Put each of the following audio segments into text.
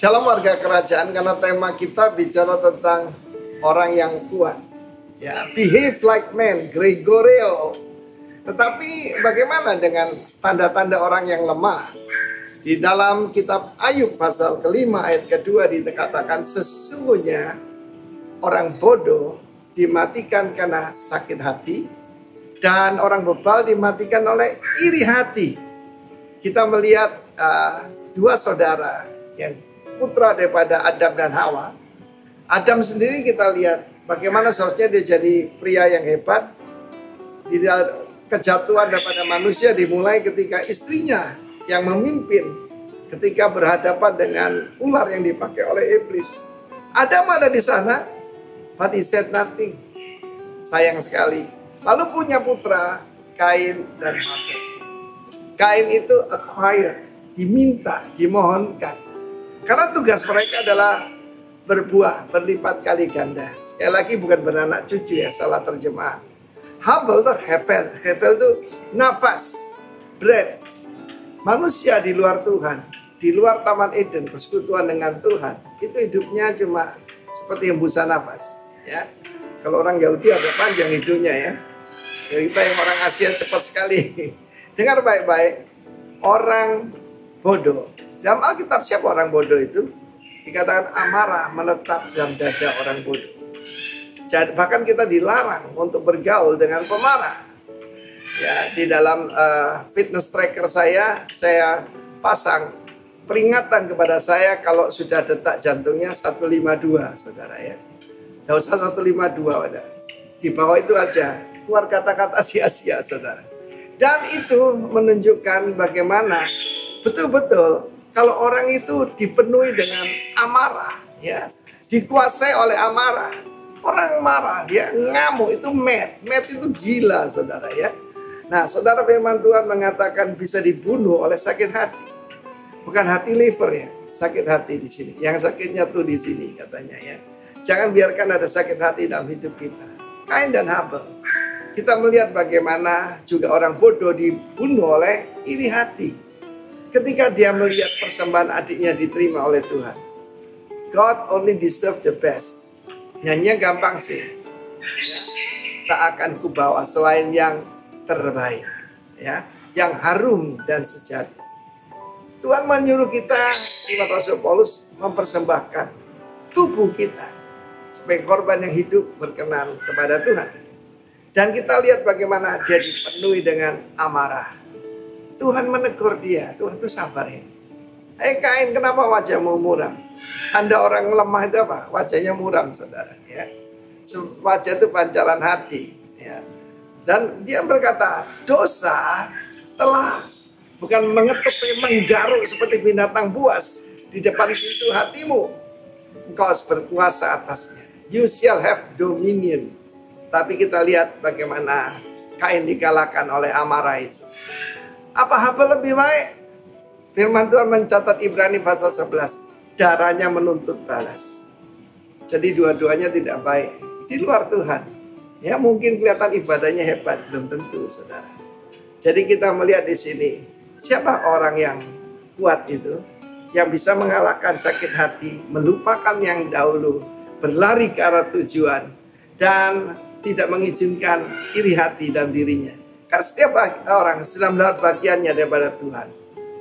Shalom warga kerajaan, karena tema kita bicara tentang orang yang kuat. Ya, behave like man, Gregorio. Tetapi bagaimana dengan tanda-tanda orang yang lemah? Di dalam kitab Ayub pasal kelima ayat kedua dikatakan sesungguhnya orang bodoh dimatikan karena sakit hati dan orang bebal dimatikan oleh iri hati. Kita melihat dua saudara yang putra daripada Adam dan Hawa. Adam sendiri kita lihat bagaimana seharusnya dia jadi pria yang hebat. Kejatuhan daripada manusia dimulai ketika istrinya yang memimpin ketika berhadapan dengan ular yang dipakai oleh iblis. Adam ada di sana, but he said nothing. Sayang sekali. Lalu punya putra Kain dan Habel. Kain itu acquired, diminta, dimohonkan. Karena tugas mereka adalah berbuah, berlipat kali ganda. Sekali lagi bukan beranak cucu ya, salah terjemahan. Habel itu hevel. Hevel itu nafas, breath. Manusia di luar Tuhan, di luar Taman Eden, persekutuan dengan Tuhan, itu hidupnya cuma seperti hembusan nafas. Ya, kalau orang Yahudi agak panjang hidupnya ya. Kita yang orang Asia cepat sekali. Dengar baik-baik, orang bodoh. Dalam Alkitab siapa orang bodoh itu? Dikatakan amarah menetap dalam dada orang bodoh. Jadi, bahkan kita dilarang untuk bergaul dengan pemarah. Ya, di dalam fitness tracker saya pasang peringatan kepada saya kalau sudah detak jantungnya 152, saudara ya. Tidak usah 152, di bawah itu aja. Keluar kata-kata sia-sia, saudara. Dan itu menunjukkan bagaimana betul-betul kalau orang itu dipenuhi dengan amarah, ya, dikuasai oleh amarah, orang marah, dia ngamuk, itu mad itu gila, saudara ya. Nah, saudara firman Tuhan mengatakan bisa dibunuh oleh sakit hati, bukan hati liver ya, sakit hati di sini. Yang sakitnya tuh di sini katanya ya. Jangan biarkan ada sakit hati dalam hidup kita. Kain dan Habel, kita melihat bagaimana juga orang bodoh dibunuh oleh iri hati. Ketika dia melihat persembahan adiknya diterima oleh Tuhan. God only deserve the best. Nyanyinya gampang sih. Ya, tak akan kubawa selain yang terbaik. Ya, yang harum dan sejati. Tuhan menyuruh kita, lewat Rasul Paulus, mempersembahkan tubuh kita sebagai korban yang hidup berkenan kepada Tuhan. Dan kita lihat bagaimana dia dipenuhi dengan amarah. Tuhan menegur dia, Tuhan itu sabar ya. Kain, kenapa wajahmu muram? Tanda orang lemah itu apa? Wajahnya muram, saudara. Ya. Wajah itu pancaran hati. Ya. Dan dia berkata, dosa telah bukan mengetuk, menggaruk seperti binatang buas di depan pintu hatimu. Engkau harus berkuasa atasnya. You shall have dominion. Tapi kita lihat bagaimana Kain dikalahkan oleh amarah itu. Apa Habel lebih baik? Firman Tuhan mencatat Ibrani pasal 11. Darahnya menuntut balas. Jadi dua-duanya tidak baik. Di luar Tuhan. Ya mungkin kelihatan ibadahnya hebat. Belum tentu, saudara. Jadi kita melihat di sini. Siapa orang yang kuat itu? Yang bisa mengalahkan sakit hati. Melupakan yang dahulu. Berlari ke arah tujuan. Dan tidak mengizinkan iri hati dalam dirinya. Karena setiap orang sedang melihat bagiannya daripada Tuhan.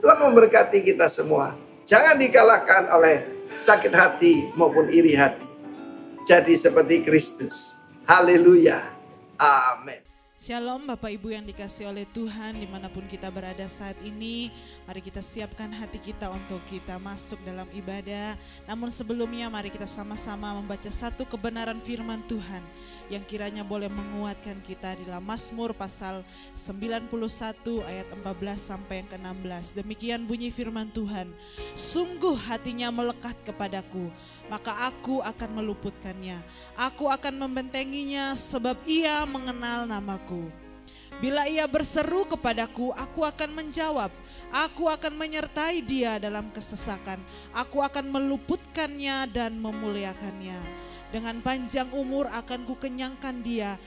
Tuhan memberkati kita semua. Jangan dikalahkan oleh sakit hati maupun iri hati. Jadi seperti Kristus. Haleluya. Amin. Shalom Bapak Ibu yang dikasih oleh Tuhan dimanapun kita berada saat ini. Mari kita siapkan hati kita untuk kita masuk dalam ibadah. Namun sebelumnya mari kita sama-sama membaca satu kebenaran firman Tuhan yang kiranya boleh menguatkan kita di dalam Mazmur pasal 91 ayat 14 sampai yang ke-16. Demikian bunyi firman Tuhan. Sungguh hatinya melekat kepadaku, maka aku akan meluputkannya. Aku akan membentenginya sebab ia mengenal namaku. Bila ia berseru kepadaku, aku akan menjawab. Aku akan menyertai dia dalam kesesakan. Aku akan meluputkannya dan memuliakannya. Dengan panjang umur akan kukenyangkan dia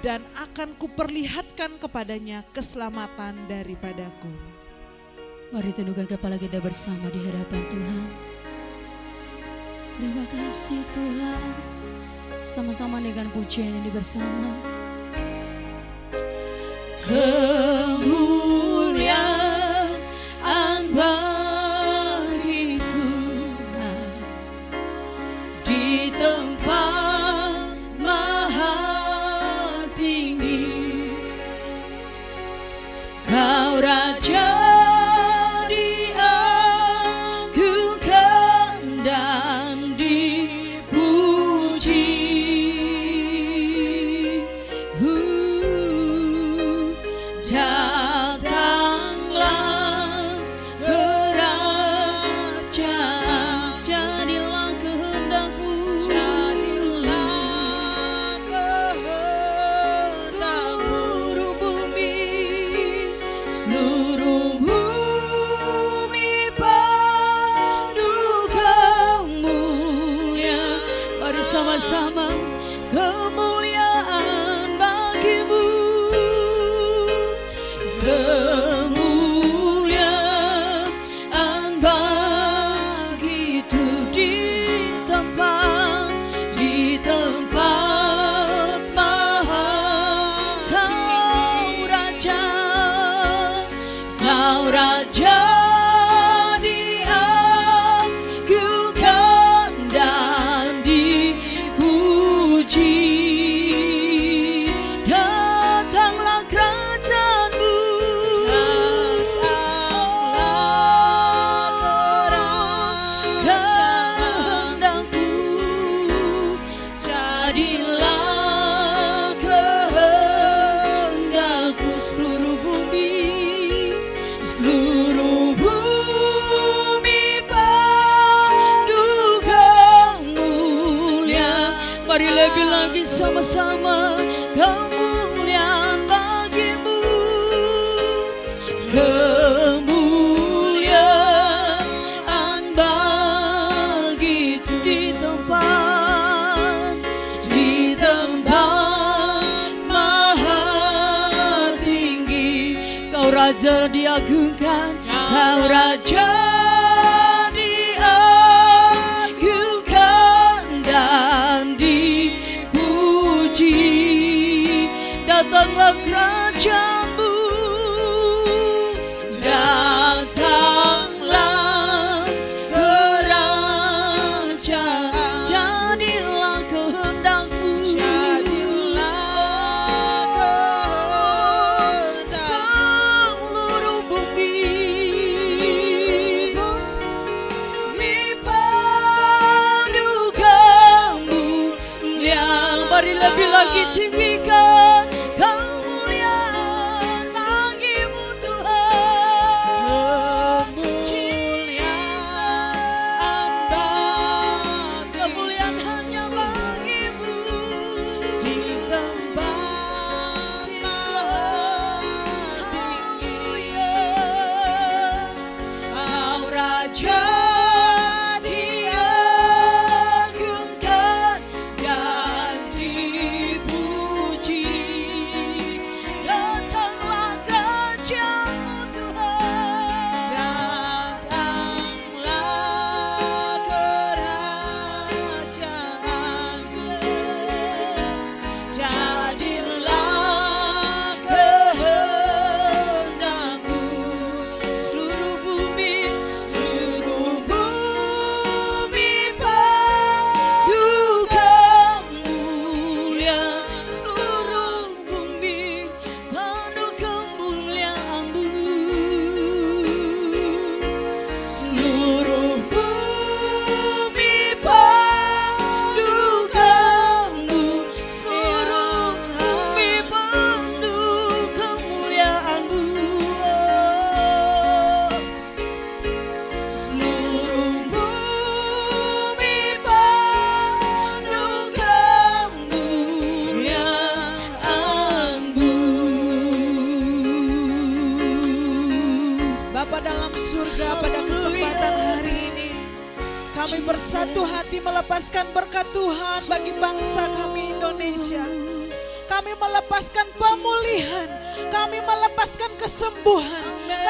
dan akan kuperlihatkan kepadanya keselamatan daripadaku. Mari tundukkan kepala kita bersama di hadapan Tuhan. Terima kasih Tuhan. Sama-sama dengan pujian ini bersama. Kemuliaan bagi Tuhan di tempat maha tinggi. Kau Raja diagungkan dan dipuji. Datanglah kerajaan, jadilah kehendak-Mu, jadilah kehendak-Mu. Seluruh bumi penuh kemuliaan. Mari sama-sama, kemuliaan bagi-Mu. Kemuliaan begitu di tempat maha. Kau Raja diagungkan dan dipuji. Datanglah kerajaan-Mu, kehendak-Mu, jadilah kehendak-Mu. Seluruh bumi penuh kemuliaan. Mari lebih lagi sama-sama, kemuliaan bagi-Mu. Kemuliaan begitu di tempat maha tinggi. Kau Raja diagungkan, Kau Raja diagungkan dan dipuji. Datanglah kerajaan-Mu, datanglah kerajaan, jadilah kehendak-Mu, seluruh bumi penuh kemuliaan. Mari lebih lagi tinggikan kemuliaan bagi-Mu Tuhan. Kemuliaan hanya bagi-Mu di tempat haleluya. Kau Raja diagungkan dan dipuji. Datanglah kerajaan-Mu Tuhan, datanglah kerajaan-Mu, jadilah kehendak-Mu. Seluruh bumi penuh kemuliaan. Seluruh bumi penuh kemuliaan-Mu. Seluruh bumi penuh kemuliaan. Seluruh bumi penuh kemuliaan-Mu. Seluruh bumi penuh kemuliaan-Mu. Bapa dalam surga, pada kesempatan hari ini kami bersatu hati melepaskan berkat Tuhan bagi bangsa kami Indonesia. Kami melepaskan pemulihan, kami melepaskan kesembuhan,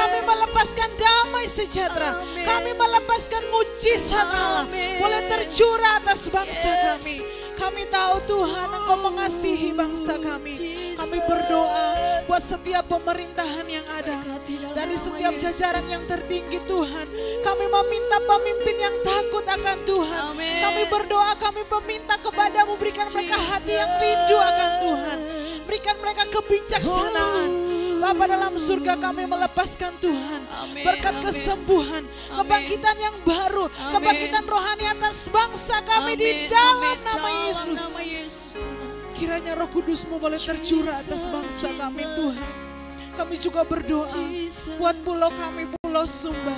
Kami melepaskan damai sejahtera. Kami melepaskan mujizat Allah boleh tercurah atas bangsa kami. Kami tahu Tuhan Engkau mengasihi bangsa kami. Kami berdoa buat setiap pemerintahan yang ada, dari setiap jajaran yang tertinggi Tuhan. Kami meminta pemimpin yang takut akan Tuhan. Kami berdoa, kami meminta kepadamu, berikan mereka hati yang rindu akan Tuhan. Berikan mereka kebijaksanaan. Bapa dalam surga, kami melepaskan Tuhan berkat kesembuhan, kebangkitan yang baru, kebangkitan rohani atas bangsa kami di dalam nama Yesus. Kiranya Roh Kudus-Mu boleh tercurah atas bangsa kami Tuhan. Kami juga berdoa buat pulau kami, Pulau Sumba.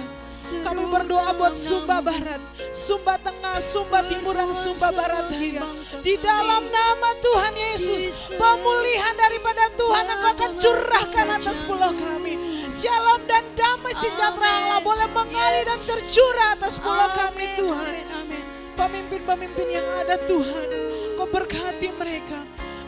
Kami berdoa buat Sumba Barat, Sumba Tengah, Sumba Timur, dan Sumba Barat Daya. Di dalam nama Tuhan Yesus, pemulihan daripada Tuhan Engkau akan curahkan atas pulau kami. Shalom dan damai sejahtera Allah boleh mengalir dan tercurah atas pulau kami Tuhan. Pemimpin-pemimpin yang ada Tuhan, Kau berkati mereka.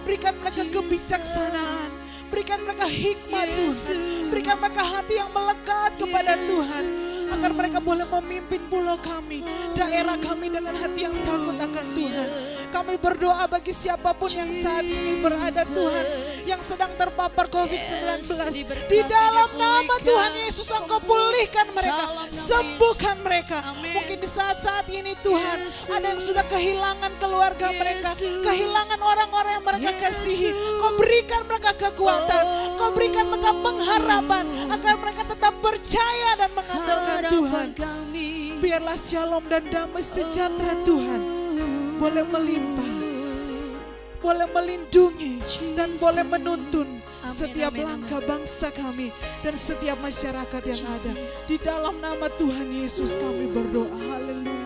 Berikan mereka kebijaksanaan, berikan mereka hikmat Tuhan, berikan mereka hati yang melekat kepada Tuhan, agar mereka boleh memimpin pulau kami, daerah kami dengan hati yang takut akan Tuhan. Kami berdoa bagi siapapun yang saat ini berada Tuhan, yang sedang terpapar COVID-19. Di dalam nama Tuhan Yesus Engkau pulihkan mereka, sembuhkan mereka. Mungkin di saat-saat ini Tuhan, ada yang sudah kehilangan keluarga mereka, kehilangan orang-orang yang mereka kasihi. Kau berikan mereka kekuatan, Kau berikan mereka pengharapan, agar mereka tetap percaya dan mengandalkan Tuhan. Biarlah shalom dan damai sejahtera Tuhan boleh melimpah, boleh melindungi, dan boleh menuntun setiap langkah bangsa kami dan setiap masyarakat yang ada. Di dalam nama Tuhan Yesus kami berdoa. Haleluya.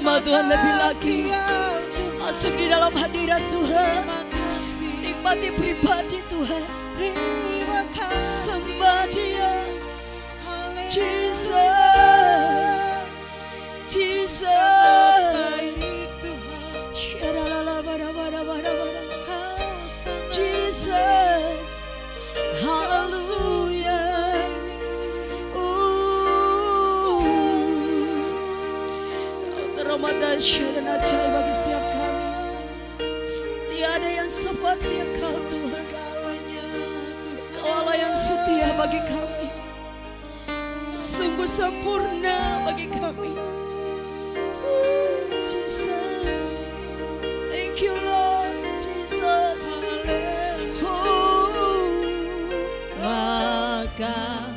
Jamah Tuhan lebih lagi. Masuk di dalam hadirat Tuhan. Nikmati pribadi Tuhan. Sembah Dia. Jesus. Jesus. Jesus. Hallelujah. Terhormat dahsyat dan ajaib bagi setiap kami. Tiada yang seperti Engkau Tuhan. Kau Allah yang setia bagi kami. Sungguh sempurna bagi kami. Jesus. Thank you Lord Jesus. Maka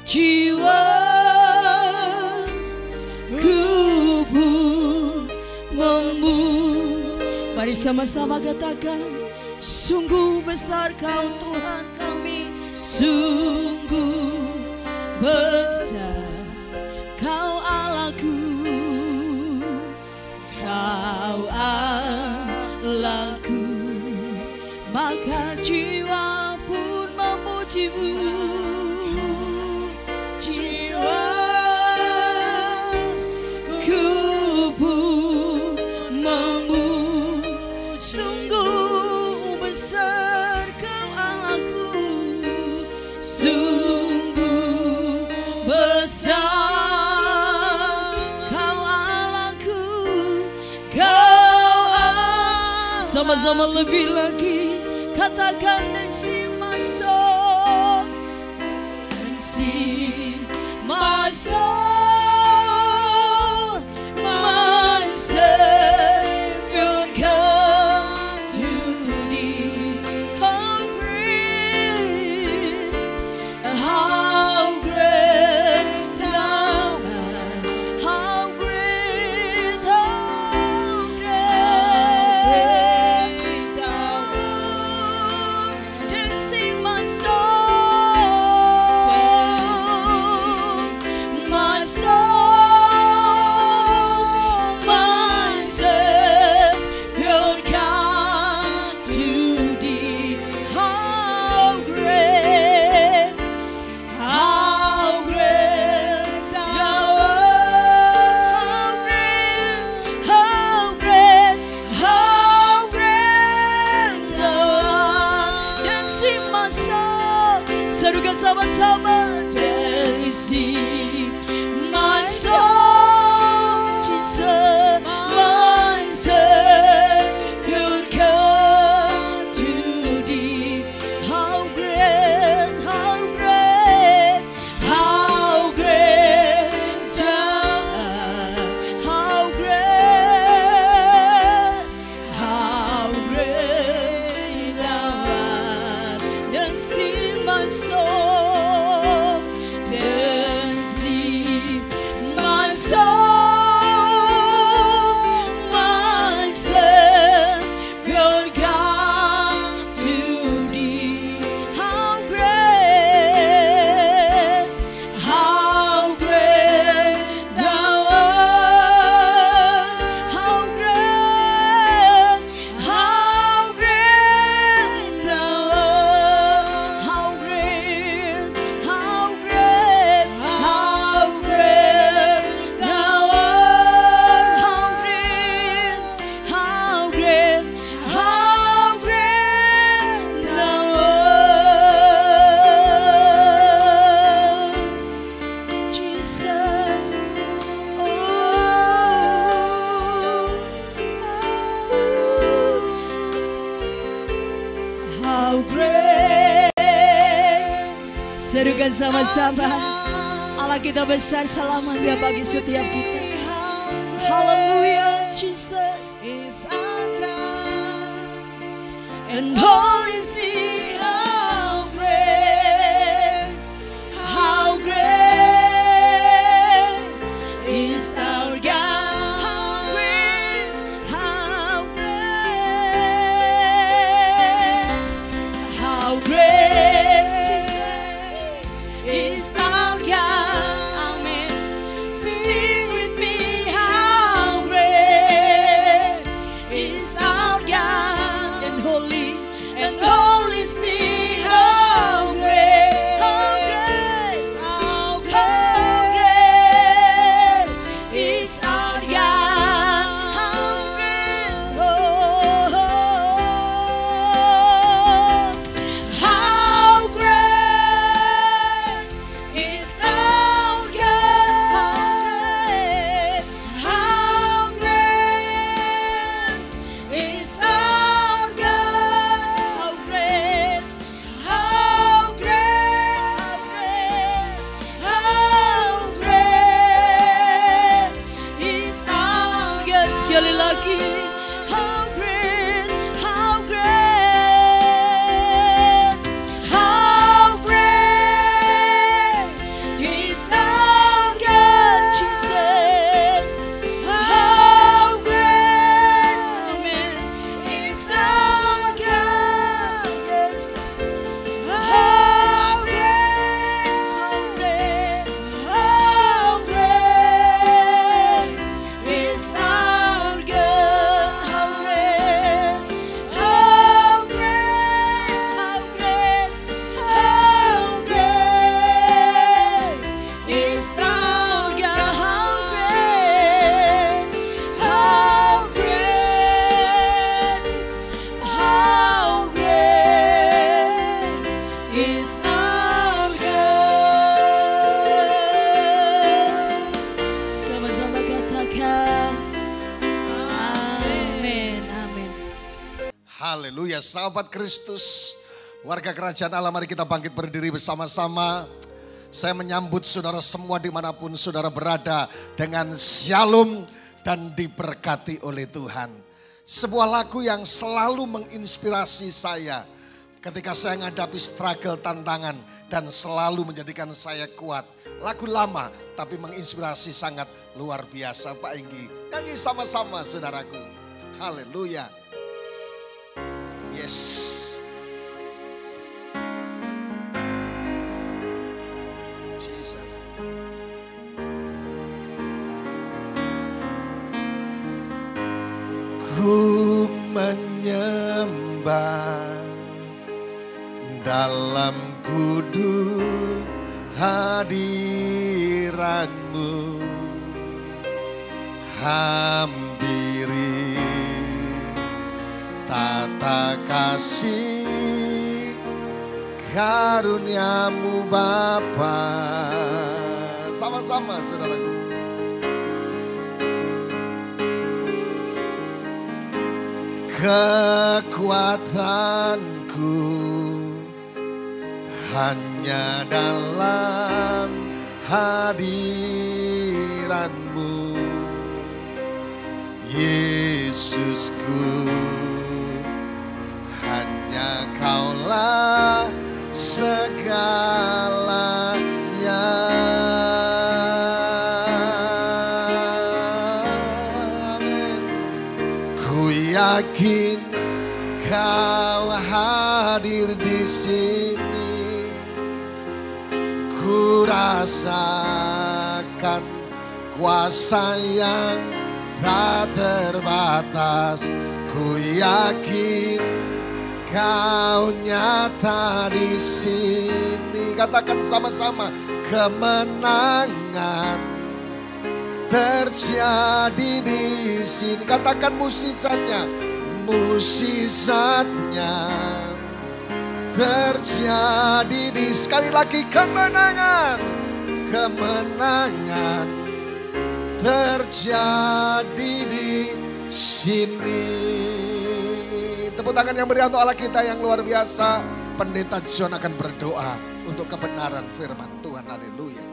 jiwa ku pun mari sama-sama katakan, sungguh besar Kau Tuhan kami, sungguh besar Kau Allahku, Kau Allahku, maka jiwa pun memujimu. Jiwa ku pun memuji, sungguh besar Kau Allahku, sungguh besar Kau Allahku, Kau Allah. Sama-sama lebih lagi katakan si masuk, si masuk, my Savior come to thee. How great thou art, how great thou art. Then sing my soul, my Savior come to thee. How great thou art, how great thou art. Dan sing my soul, serukan sama-sama. Dan sing my soul, Jesus, my Savior come to thee. How great thou art, how great thou art. Dan sing my soul, dan sing my soul, my Savior come to thee. How great thou art, how great thou art, how great thou art, how great thou art. Jesus, how great. Serukan sama-sama, Allah kita besar selamanya bagi setiap kita. Haleluya, Jesus is our God, and all is He. How great is our God. How great Jesus is our God. Amen. Sing with me, how great and only see how great, how great, how great is our God. How great, oh, how great is our God. How great is our God. How great, how great, how great is our God. Sekali lagi, how great, how great, how great is our God, Jesus. How great, amen, is our God. Yes. How great, how great is our God. How great, how great, how great is our God. How great, how great, how great is our God. Sama-sama katakan amin, amin. Haleluya, sahabat Kristus, warga kerajaan Allah, mari kita bangkit berdiri bersama-sama. Saya menyambut saudara semua dimanapun saudara berada dengan shalom dan diberkati oleh Tuhan. Sebuah lagu yang selalu menginspirasi saya ketika saya menghadapi struggle, tantangan, dan selalu menjadikan saya kuat. Lagu lama tapi menginspirasi sangat luar biasa. Pak Enggi, nyanyi sama-sama saudaraku. Haleluya. Yes. Jesus. Ku menyembah dalam kudus hadiratmu, hampiri tata kasih karuniamu Bapa. Sama-sama saudaraku. Kekuatanku hanya dalam hadiratmu, Yesusku. Hanya Kaulah segalanya. Amin. Ku yakin Kau hadir di sini. Ku rasakan kuasa yang tak terbatas. Ku yakin Kau nyata di sini. Katakan sama-sama, kemenangan terjadi di sini. Katakan musisatnya, musisatnya terjadi di. Sekali lagi, kemenangan, kemenangan terjadi di sini. Tepuk tangan yang meriah untuk Allah kita yang luar biasa. Pendeta John akan berdoa untuk kebenaran firman Tuhan. Haleluya.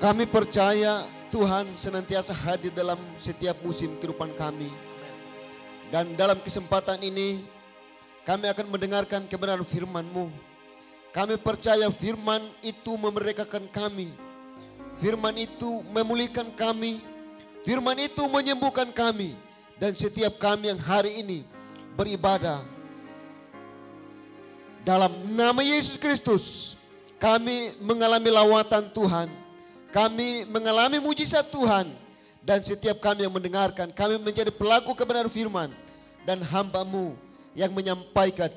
Kami percaya Tuhan senantiasa hadir dalam setiap musim kehidupan kami. Dan dalam kesempatan ini kami akan mendengarkan kebenaran firman-Mu. Kami percaya firman itu memerdekakan kami. Firman itu memulihkan kami. Firman itu menyembuhkan kami. Dan setiap kami yang hari ini beribadah dalam nama Yesus Kristus, kami mengalami lawatan Tuhan, kami mengalami mujizat Tuhan, dan setiap kami yang mendengarkan, kami menjadi pelaku kebenaran firman dan hamba-Mu yang menyampaikan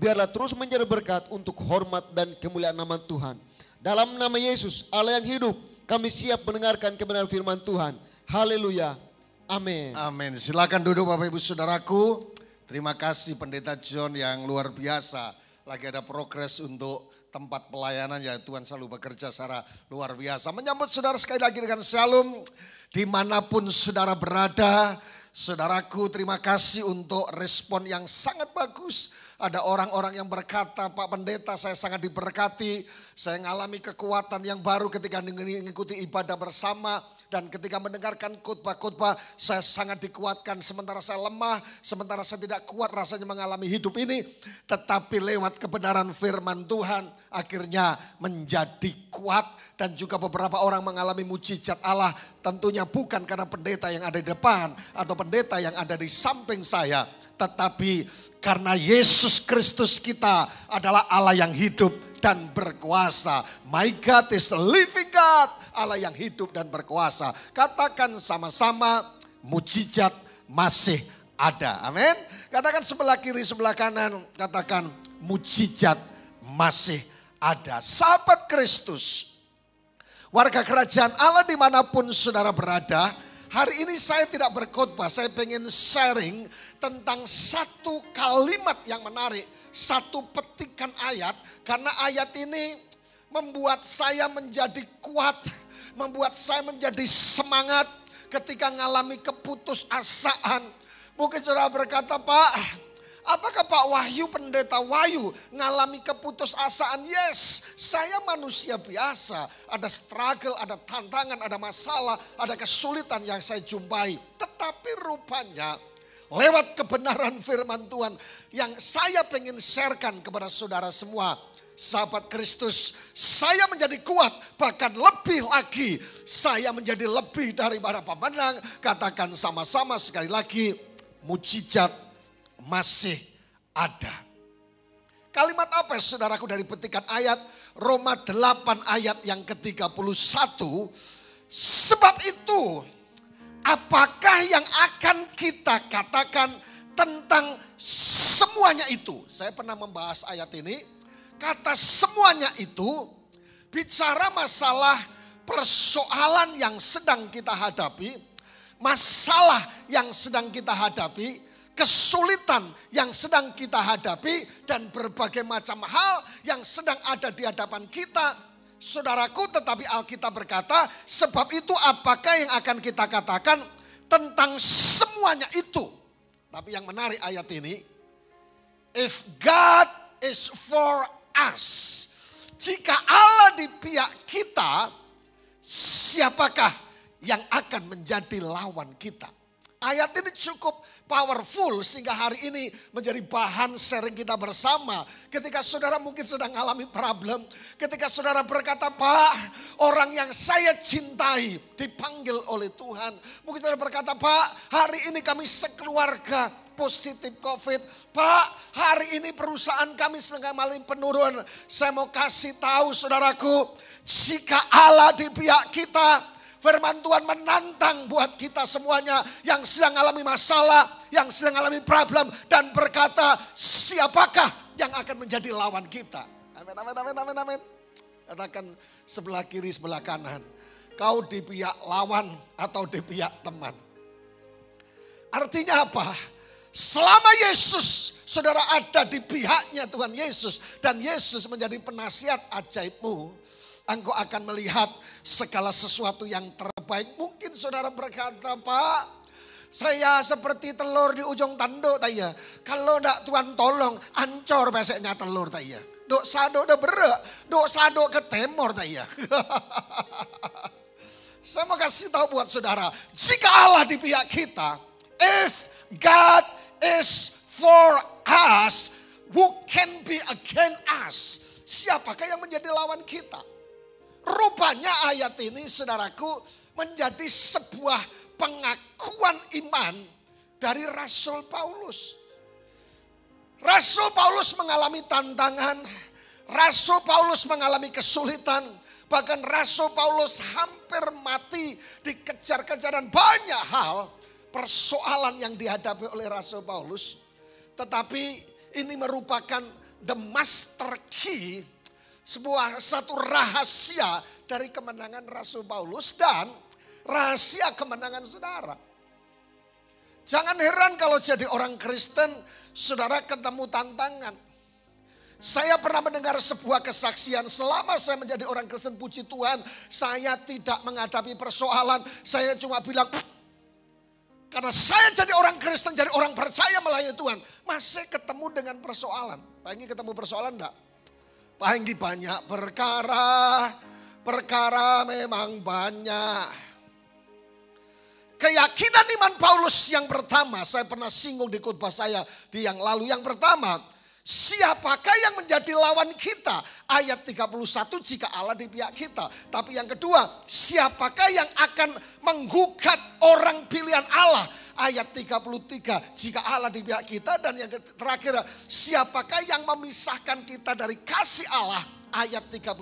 biarlah terus menjadi berkat untuk hormat dan kemuliaan nama Tuhan. Dalam nama Yesus, Allah yang hidup, kami siap mendengarkan kebenaran firman Tuhan. Haleluya. Amin. Amin. Silakan duduk Bapak Ibu Saudaraku. Terima kasih Pendeta John yang luar biasa. Lagi ada progres untuk tempat pelayanan ya, Tuhan selalu bekerja secara luar biasa. Menyambut saudara sekali lagi dengan shalom. Dimanapun saudara berada, saudaraku terima kasih untuk respon yang sangat bagus. Ada orang-orang yang berkata, Pak Pendeta saya sangat diberkati. Saya mengalami kekuatan yang baru ketika mengikuti ibadah bersama. Dan ketika mendengarkan khotbah-khotbah saya sangat dikuatkan. Sementara saya lemah, sementara saya tidak kuat rasanya mengalami hidup ini. Tetapi lewat kebenaran firman Tuhan akhirnya menjadi kuat. Dan juga beberapa orang mengalami mujizat Allah. Tentunya bukan karena pendeta yang ada di depan atau pendeta yang ada di samping saya. Tetapi karena Yesus Kristus kita adalah Allah yang hidup dan berkuasa. My God is a living God. Allah yang hidup dan berkuasa. Katakan sama-sama, mujizat masih ada. Amin. Katakan sebelah kiri, sebelah kanan. Katakan mujizat masih ada. Sahabat Kristus, warga kerajaan Allah dimanapun saudara berada. Hari ini saya tidak berkhotbah, saya pengen sharing tentang satu kalimat yang menarik. Satu petikan ayat, karena ayat ini membuat saya menjadi kuat, membuat saya menjadi semangat ketika mengalami keputusasaan. Mungkin saudara berkata, Pak, apakah Pak Wahyu, Pendeta Wahyu mengalami keputusasaan? Yes, saya manusia biasa. Ada struggle, ada tantangan, ada masalah, ada kesulitan yang saya jumpai. Tetapi rupanya lewat kebenaran firman Tuhan yang saya pengen sharekan kepada saudara semua. Sahabat Kristus, saya menjadi kuat, bahkan lebih lagi. Saya menjadi lebih daripada pemenang. Katakan sama-sama sekali lagi, mujizat masih ada. Kalimat apa saudaraku dari petikan ayat Roma 8 ayat yang ke-31. Sebab itu, apakah yang akan kita katakan tentang semuanya itu? Saya pernah membahas ayat ini. Kata semuanya itu bicara masalah persoalan yang sedang kita hadapi, masalah yang sedang kita hadapi, kesulitan yang sedang kita hadapi, dan berbagai macam hal yang sedang ada di hadapan kita. Saudaraku, tetapi Alkitab berkata, sebab itu apakah yang akan kita katakan tentang semuanya itu. Tapi yang menarik ayat ini, if God is for us, jika Allah di pihak kita, siapakah yang akan menjadi lawan kita? Ayat ini cukup powerful sehingga hari ini menjadi bahan sharing kita bersama. Ketika saudara mungkin sedang mengalami problem, ketika saudara berkata, Pak, orang yang saya cintai dipanggil oleh Tuhan. Mungkin saudara berkata, Pak, hari ini kami sekeluarga positif COVID. Pak, hari ini perusahaan kami sedang mengalami penurunan. Saya mau kasih tahu saudaraku, jika Allah di pihak kita, firman Tuhan menantang buat kita semuanya yang sedang mengalami masalah, yang sedang mengalami problem, dan berkata, siapakah yang akan menjadi lawan kita? Amin, amin, amin, amin, amin. Katakan sebelah kiri, sebelah kanan. Kau di pihak lawan atau di pihak teman? Artinya apa? Selama Yesus, saudara ada di pihaknya Tuhan Yesus, dan Yesus menjadi penasihat ajaibmu, engkau akan melihat segala sesuatu yang terbaik. Mungkin saudara berkata, Pak, saya seperti telur di ujung tanduk taya. Kalau enggak Tuhan tolong, ancor beseknya telur taya. Dok sado udah berak, dok sado ke temor taya. Saya mau kasih tahu buat saudara, jika Allah di pihak kita, if God is for us, who can be against us? Siapakah yang menjadi lawan kita? Rupanya ayat ini saudaraku menjadi sebuah pengakuan iman dari Rasul Paulus. Rasul Paulus mengalami tantangan, Rasul Paulus mengalami kesulitan, bahkan Rasul Paulus hampir mati, dikejar-kejar dan banyak hal persoalan yang dihadapi oleh Rasul Paulus. Tetapi ini merupakan the master key, satu rahasia dari kemenangan Rasul Paulus dan rahasia kemenangan saudara. Jangan heran kalau jadi orang Kristen, saudara ketemu tantangan. Saya pernah mendengar sebuah kesaksian, selama saya menjadi orang Kristen, puji Tuhan, saya tidak menghadapi persoalan. Saya cuma bilang, karena saya jadi orang Kristen, jadi orang percaya melayani Tuhan, masih ketemu dengan persoalan. Pak Enggi ketemu persoalan enggak? Pak Enggi banyak perkara memang banyak. Keyakinan iman Paulus yang pertama, saya pernah singgung di khotbah saya di yang lalu. Yang pertama, siapakah yang menjadi lawan kita? Ayat 31, jika Allah di pihak kita. Tapi yang kedua, siapakah yang akan menggugat orang pilihan Allah? Ayat 33, jika Allah di pihak kita. Dan yang terakhir, siapakah yang memisahkan kita dari kasih Allah? Ayat 35,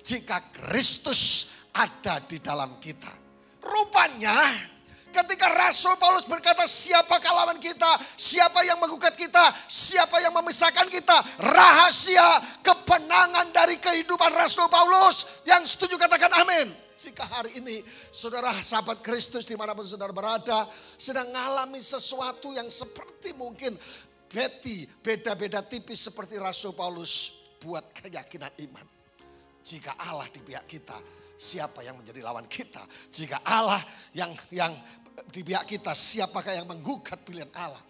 jika Kristus ada di dalam kita. Rupanya ketika Rasul Paulus berkata siapakah lawan kita, siapa yang menggugat kita, siapa yang memisahkan kita, rahasia kemenangan dari kehidupan Rasul Paulus. Yang setuju katakan amin. Jika hari ini saudara sahabat Kristus dimanapun saudara berada sedang mengalami sesuatu yang seperti mungkin beda-beda tipis seperti Rasul Paulus, buat keyakinan iman. Jika Allah di pihak kita, siapa yang menjadi lawan kita? Jika Allah yang di pihak kita, siapakah yang menggugat pilihan Allah?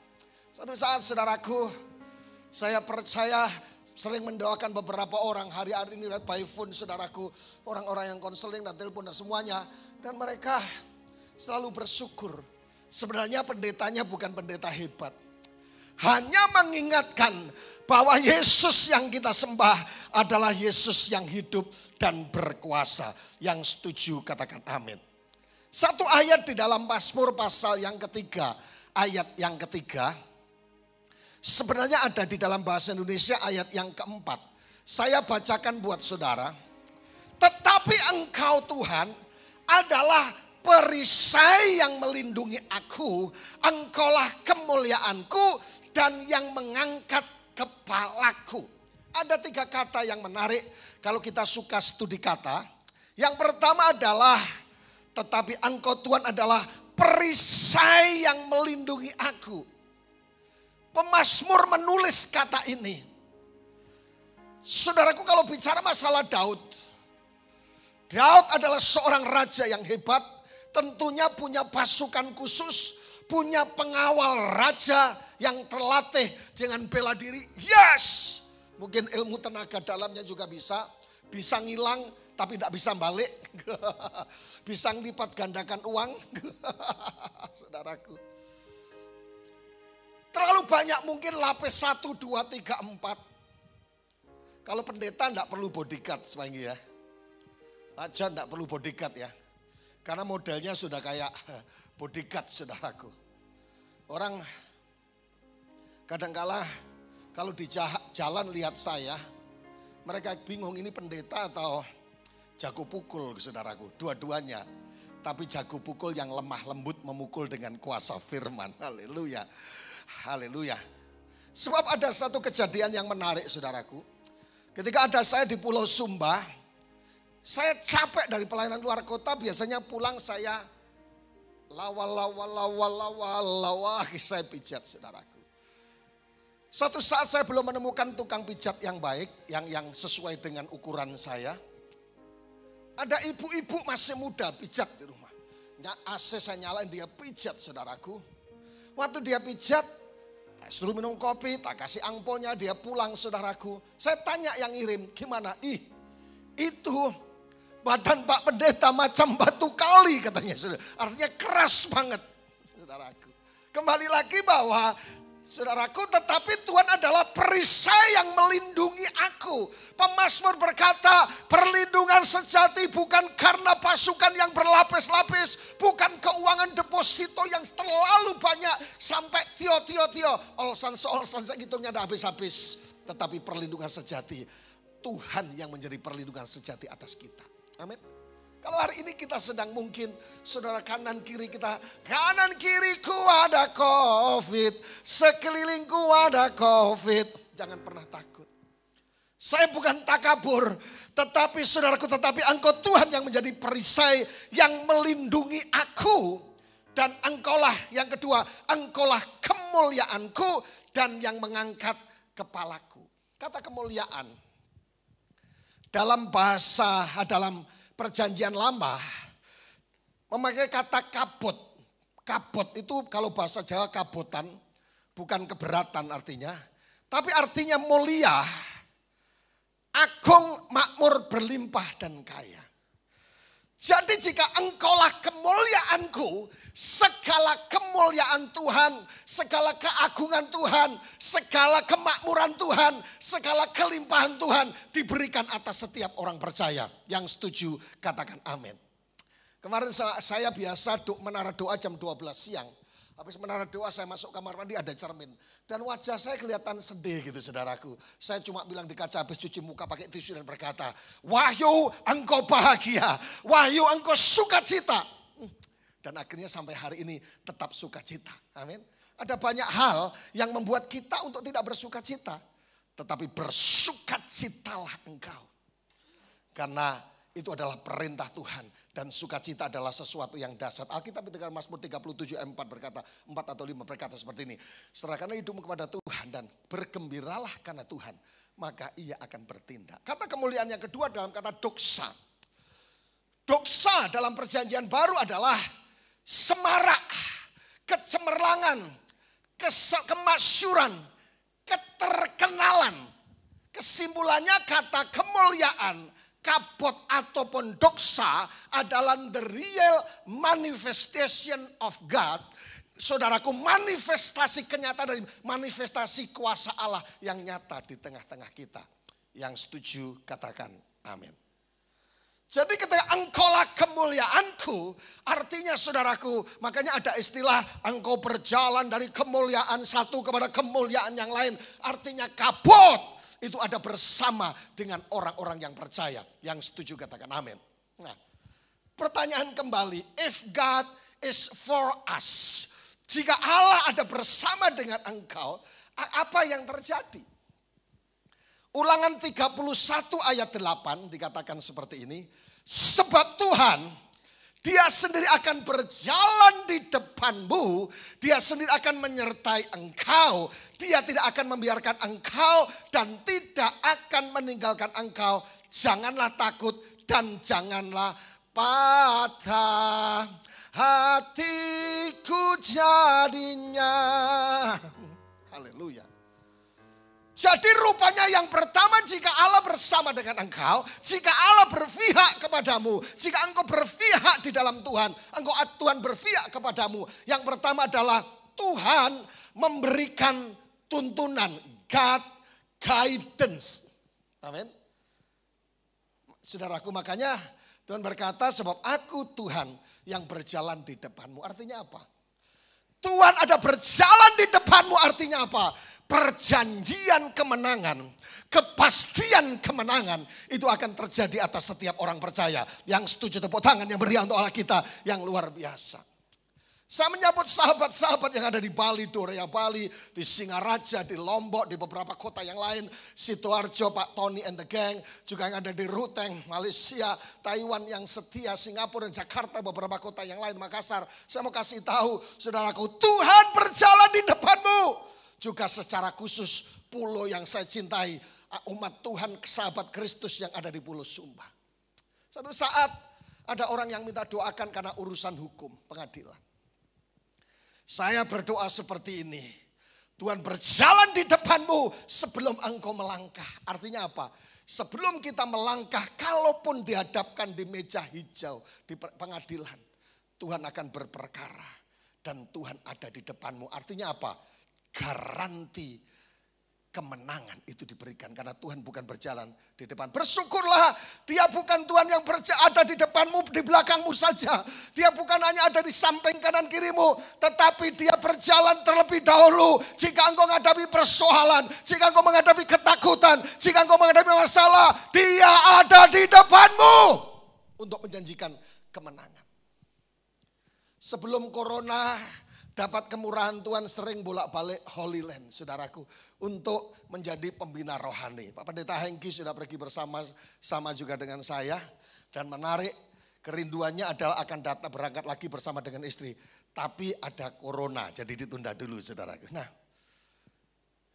Satu saat saudaraku, saya percaya sering mendoakan beberapa orang hari-hari ini by phone saudaraku. Orang-orang yang konseling dan telepon dan semuanya. Dan mereka selalu bersyukur. Sebenarnya pendetanya bukan pendeta hebat. Hanya mengingatkan bahwa Yesus yang kita sembah adalah Yesus yang hidup dan berkuasa. Yang setuju katakan amin. Satu ayat di dalam Mazmur pasal yang ketiga, ayat yang ketiga, sebenarnya ada di dalam bahasa Indonesia ayat yang keempat. Saya bacakan buat saudara. Tetapi engkau Tuhan adalah perisai yang melindungi aku. Engkaulah kemuliaanku dan yang mengangkat kepalaku. Ada 3 kata yang menarik kalau kita suka studi kata. Yang pertama adalah, tetapi engkau Tuhan adalah perisai yang melindungi aku. Pemazmur menulis kata ini. Saudaraku, kalau bicara masalah Daud. Daud adalah seorang raja yang hebat. Tentunya punya pasukan khusus. Punya pengawal raja yang terlatih dengan bela diri. Yes! Mungkin ilmu tenaga dalamnya juga bisa. Bisa ngilang tapi tidak bisa balik. Bisa ngelipat gandakan uang. Saudaraku. Terlalu banyak mungkin lapis 1, 2, 3, 4. Kalau pendeta tidak perlu bodyguard sepanjang ya. Raja tidak perlu bodyguard ya. Karena modelnya sudah kayak bodyguard saudaraku. Orang kadangkala kalau di jalan lihat saya, mereka bingung ini pendeta atau jago pukul saudaraku. Dua-duanya. Tapi jago pukul yang lemah lembut memukul dengan kuasa firman. Haleluya. Haleluya. Sebab ada satu kejadian yang menarik saudaraku. Ketika ada saya di Pulau Sumba, saya capek dari pelayanan luar kota. Biasanya pulang saya lawa, saya pijat saudaraku. Satu saat saya belum menemukan tukang pijat yang baik, yang sesuai dengan ukuran saya. Ada ibu-ibu masih muda pijat di rumah. AC saya nyalain, dia pijat saudaraku. Waktu dia pijat, suruh minum kopi, tak kasih angponya, dia pulang saudaraku. Saya tanya yang ngirim, gimana? Itu badan Pak Pendeta macam batu kali katanya. Artinya keras banget saudaraku. Kembali lagi bahwa saudaraku, tetapi Tuhan adalah perisai yang melindungi aku. Pemazmur berkata, perlindungan sejati bukan karena pasukan yang berlapis-lapis, bukan keuangan deposito yang terlalu banyak sampai tio, olsan hitungnya udah habis-habis. Tetapi perlindungan sejati, Tuhan yang menjadi perlindungan sejati atas kita. Amin. Kalau hari ini kita sedang mungkin saudara kanan kiri kita, kanan kiriku ada COVID, sekelilingku ada COVID. Jangan pernah takut. Saya bukan takabur, tetapi saudaraku, tetapi engkau Tuhan yang menjadi perisai yang melindungi aku. Dan engkaulah yang kedua, engkaulah kemuliaanku dan yang mengangkat kepalaku. Kata kemuliaan dalam bahasa, dalam perjanjian lama memakai kata kabot. Kabot itu kalau bahasa Jawa kabotan, bukan keberatan artinya. Tapi artinya mulia, agung, makmur, berlimpah dan kaya. Jadi jika engkaulah kemuliaanku, segala kemuliaan Tuhan, segala keagungan Tuhan, segala kemakmuran Tuhan, segala kelimpahan Tuhan diberikan atas setiap orang percaya. Yang setuju katakan amin. Kemarin saya biasa menara doa jam 12 siang. Habis menara doa saya masuk kamar mandi ada cermin. Dan wajah saya kelihatan sedih gitu saudaraku. Saya cuma bilang di kaca habis cuci muka pakai tisu dan berkata, Wahyu engkau bahagia, Wahyu engkau sukacita. Dan akhirnya sampai hari ini tetap sukacita. Amin. Ada banyak hal yang membuat kita untuk tidak bersukacita. Tetapi bersukacitalah engkau. Karena itu adalah perintah Tuhan. Dan sukacita adalah sesuatu yang dasar. Alkitab dengan Mazmur 37 ayat 4 berkata, 4 atau 5 berkata seperti ini. Serahkanlah hidupmu kepada Tuhan dan bergembiralah karena Tuhan. Maka ia akan bertindak. Kata kemuliaan yang kedua dalam kata doksa. Doksa dalam perjanjian baru adalah semarak, kecemerlangan, kemasyuran, keterkenalan. Kesimpulannya kata kemuliaan, kabot ataupun doksa adalah the real manifestation of God. Saudaraku, manifestasi kenyataan dari manifestasi kuasa Allah yang nyata di tengah-tengah kita. Yang setuju katakan amin. Jadi ketika engkaulah kemuliaanku, artinya saudaraku, makanya ada istilah engkau berjalan dari kemuliaan satu kepada kemuliaan yang lain. Artinya kabot. Itu ada bersama dengan orang-orang yang percaya. Yang setuju katakan amin. Nah, pertanyaan kembali. If God is for us. Jika Allah ada bersama dengan engkau. Apa yang terjadi? Ulangan 31 ayat 8 dikatakan seperti ini. Sebab Tuhan, Dia sendiri akan berjalan di depanmu. Dia sendiri akan menyertai engkau. Dia tidak akan membiarkan engkau dan tidak akan meninggalkan engkau. Janganlah takut dan janganlah patah hatiku jadinya. Haleluya. Jadi rupanya yang pertama jika Allah bersama dengan engkau, jika Allah berpihak kepadamu, jika engkau berpihak di dalam Tuhan, Tuhan berpihak kepadamu. Yang pertama adalah Tuhan memberikan tuntunan, God guidance. Amin. Saudaraku, makanya Tuhan berkata sebab aku Tuhan yang berjalan di depanmu. Artinya apa? Tuhan ada berjalan di depanmu artinya apa? Perjanjian kemenangan, kepastian kemenangan itu akan terjadi atas setiap orang percaya. Yang setuju tepuk tangan yang beriak untuk Allah kita yang luar biasa. Saya menyambut sahabat-sahabat yang ada di Bali, Dorea Bali, di Singaraja, di Lombok, di beberapa kota yang lain. Sidoarjo, Pak Tony and the gang. Juga yang ada di Ruteng, Malaysia, Taiwan yang setia, Singapura, dan Jakarta, beberapa kota yang lain, Makassar. Saya mau kasih tahu, saudaraku, Tuhan berjalan di depanmu. Juga secara khusus pulau yang saya cintai, umat Tuhan, sahabat Kristus yang ada di Pulau Sumba. Satu saat ada orang yang minta doakan karena urusan hukum, pengadilan. Saya berdoa seperti ini. Tuhan berjalan di depanmu sebelum engkau melangkah. Artinya apa? Sebelum kita melangkah, kalaupun dihadapkan di meja hijau di pengadilan, Tuhan akan berperkara dan Tuhan ada di depanmu. Artinya apa? Garansi kemenangan itu diberikan karena Tuhan bukan berjalan di depan. Bersyukurlah Dia bukan Tuhan yang ada di depanmu, di belakangmu saja. Dia bukan hanya ada di samping kanan kirimu, tetapi Dia berjalan terlebih dahulu. Jika engkau menghadapi persoalan, jika engkau menghadapi ketakutan, jika engkau menghadapi masalah, Dia ada di depanmu untuk menjanjikan kemenangan. Sebelum corona, dapat kemurahan Tuhan sering bolak-balik Holy Land, saudaraku. untuk menjadi pembina rohani. Pak Pendeta Hengki sudah pergi bersama juga dengan saya. Dan menarik, kerinduannya adalah akan datang berangkat lagi bersama dengan istri. Tapi ada corona, jadi ditunda dulu saudaraku. Nah,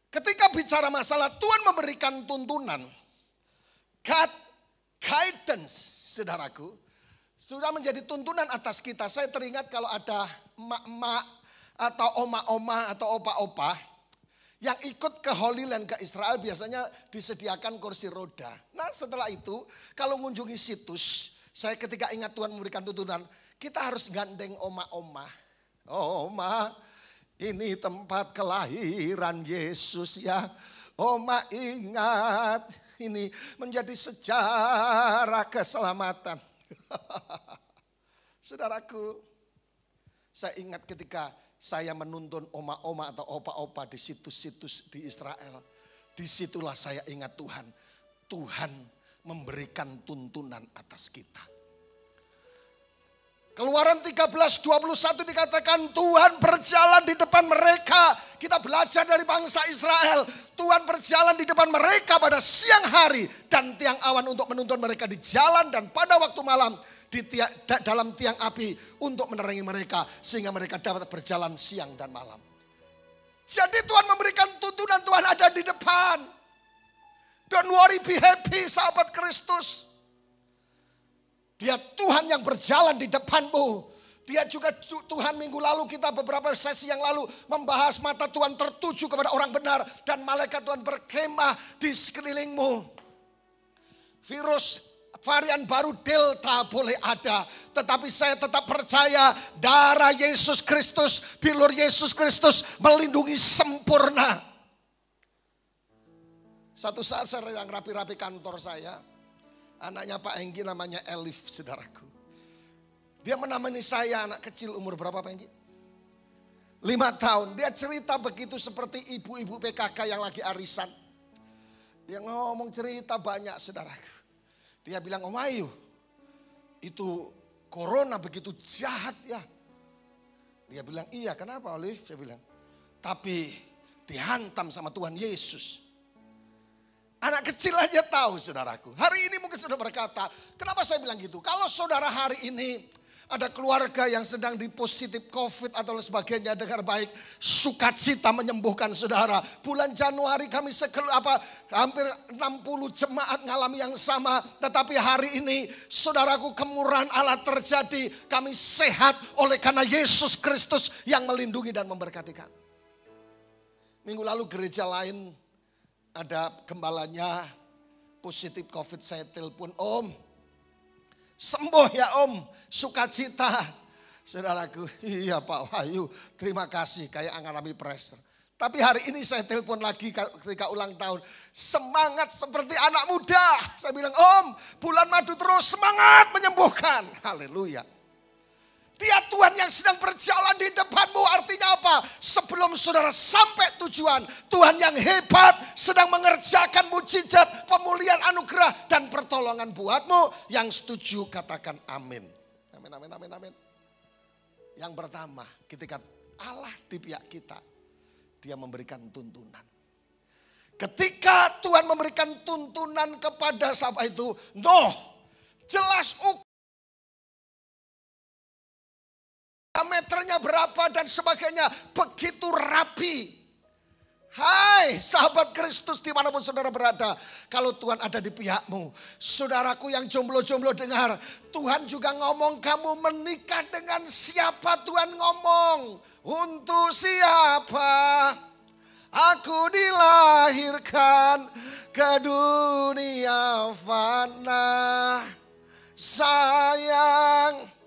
ketika bicara masalah Tuhan memberikan tuntunan, God guidance saudaraku, sudah menjadi tuntunan atas kita. Saya teringat kalau ada emak-emak atau oma-oma atau opa-opa yang ikut ke Holy Land ke Israel biasanya disediakan kursi roda. Nah setelah itu kalau mengunjungi situs, saya ketika ingat Tuhan memberikan tuntunan, kita harus gandeng oma-oma. Oma, ini tempat kelahiran Yesus ya. Oma ingat, ini menjadi sejarah keselamatan. Saudaraku, saya ingat ketika saya menuntun oma-oma atau opa-opa di situs-situs di Israel. Disitulah saya ingat Tuhan. Tuhan memberikan tuntunan atas kita. Keluaran 13:21 dikatakan Tuhan berjalan di depan mereka. Kita belajar dari bangsa Israel. Tuhan berjalan di depan mereka pada siang hari dan tiang awan untuk menuntun mereka di jalan dan pada waktu malam dalam tiang api untuk menerangi mereka sehingga mereka dapat berjalan siang dan malam. Jadi Tuhan memberikan tuntunan, Tuhan ada di depan. Don't worry, be happy sahabat Kristus. Dia Tuhan yang berjalan di depanmu. Dia juga Tuhan minggu lalu kita beberapa sesi yang lalu membahas mata Tuhan tertuju kepada orang benar. Dan malaikat Tuhan berkemah di sekelilingmu. Virus varian baru Delta boleh ada. Tetapi saya tetap percaya darah Yesus Kristus, bilur Yesus Kristus melindungi sempurna. Satu saat saya sedang rapi-rapi kantor saya. Anaknya Pak Hengki namanya Elif, saudaraku. Dia menemani saya, anak kecil umur berapa Pak Hengki? 5 tahun. Dia cerita begitu seperti ibu-ibu PKK yang lagi arisan. Dia ngomong cerita banyak saudaraku. Dia bilang, Om Ayu, itu corona begitu jahat ya. Dia bilang, iya kenapa Olive? Saya bilang, tapi dihantam sama Tuhan Yesus. Anak kecil aja tahu saudaraku. Hari ini mungkin sudah berkata, kenapa saya bilang gitu? Kalau saudara hari ini ada keluarga yang sedang dipositif COVID atau sebagainya, dengar baik, sukacita menyembuhkan saudara. Bulan Januari kami hampir 60 jemaat ngalami yang sama. Tetapi hari ini saudaraku kemurahan Allah terjadi. Kami sehat oleh karena Yesus Kristus yang melindungi dan memberkati kami. Minggu lalu gereja lain ada gembalanya positif COVID, saya telepon, Om, sembuh ya Om, sukacita. Saudaraku, iya Pak Wahyu, terima kasih, kayak mengalami pressure. Tapi hari ini saya telepon lagi ketika ulang tahun, semangat seperti anak muda. Saya bilang, Om, bulan madu terus semangat menyembuhkan. Haleluya. Dia Tuhan yang sedang berjalan di depanmu, artinya apa? Sebelum saudara sampai tujuan, Tuhan yang hebat sedang mengerjakan mujizat, pemulihan anugerah dan pertolongan buatmu. Yang setuju katakan amin. Amin, amin, amin, amin. Yang pertama, ketika Allah di pihak kita, Dia memberikan tuntunan. Ketika Tuhan memberikan tuntunan kepada sahabat itu, Noh, jelas meternya berapa dan sebagainya, begitu rapi. Hai sahabat Kristus dimanapun saudara berada, kalau Tuhan ada di pihakmu, saudaraku yang jomblo-jomblo dengar, Tuhan juga ngomong kamu menikah dengan siapa. Tuhan ngomong, untuk siapa aku dilahirkan ke dunia fana, sayang.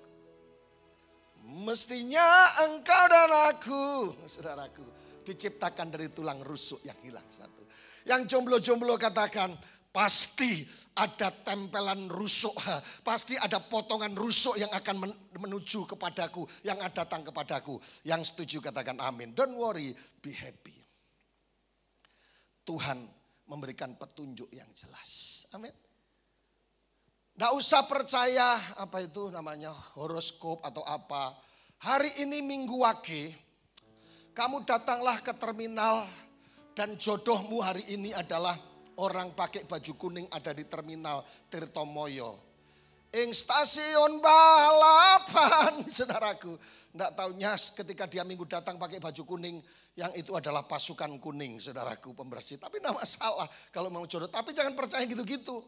Mestinya engkau dan aku, saudaraku, diciptakan dari tulang rusuk yang hilang satu. Yang jomblo-jomblo katakan, pasti ada tempelan rusuk, pasti ada potongan rusuk yang akan menuju kepadaku, yang akan datang kepadaku. Yang setuju katakan amin. Don't worry, be happy. Tuhan memberikan petunjuk yang jelas. Amin. Nggak usah percaya apa itu namanya horoskop atau apa. Hari ini Minggu Wage, kamu datanglah ke terminal Dan jodohmu hari ini adalah orang pakai baju kuning ada di terminal Tirtomoyo. Ing stasiun balapan, saudaraku. Nggak taunya ketika dia minggu datang pakai baju kuning, yang itu adalah pasukan kuning, saudaraku, pembersih. Tapi tidak masalah kalau mau jodoh. Tapi jangan percaya gitu-gitu.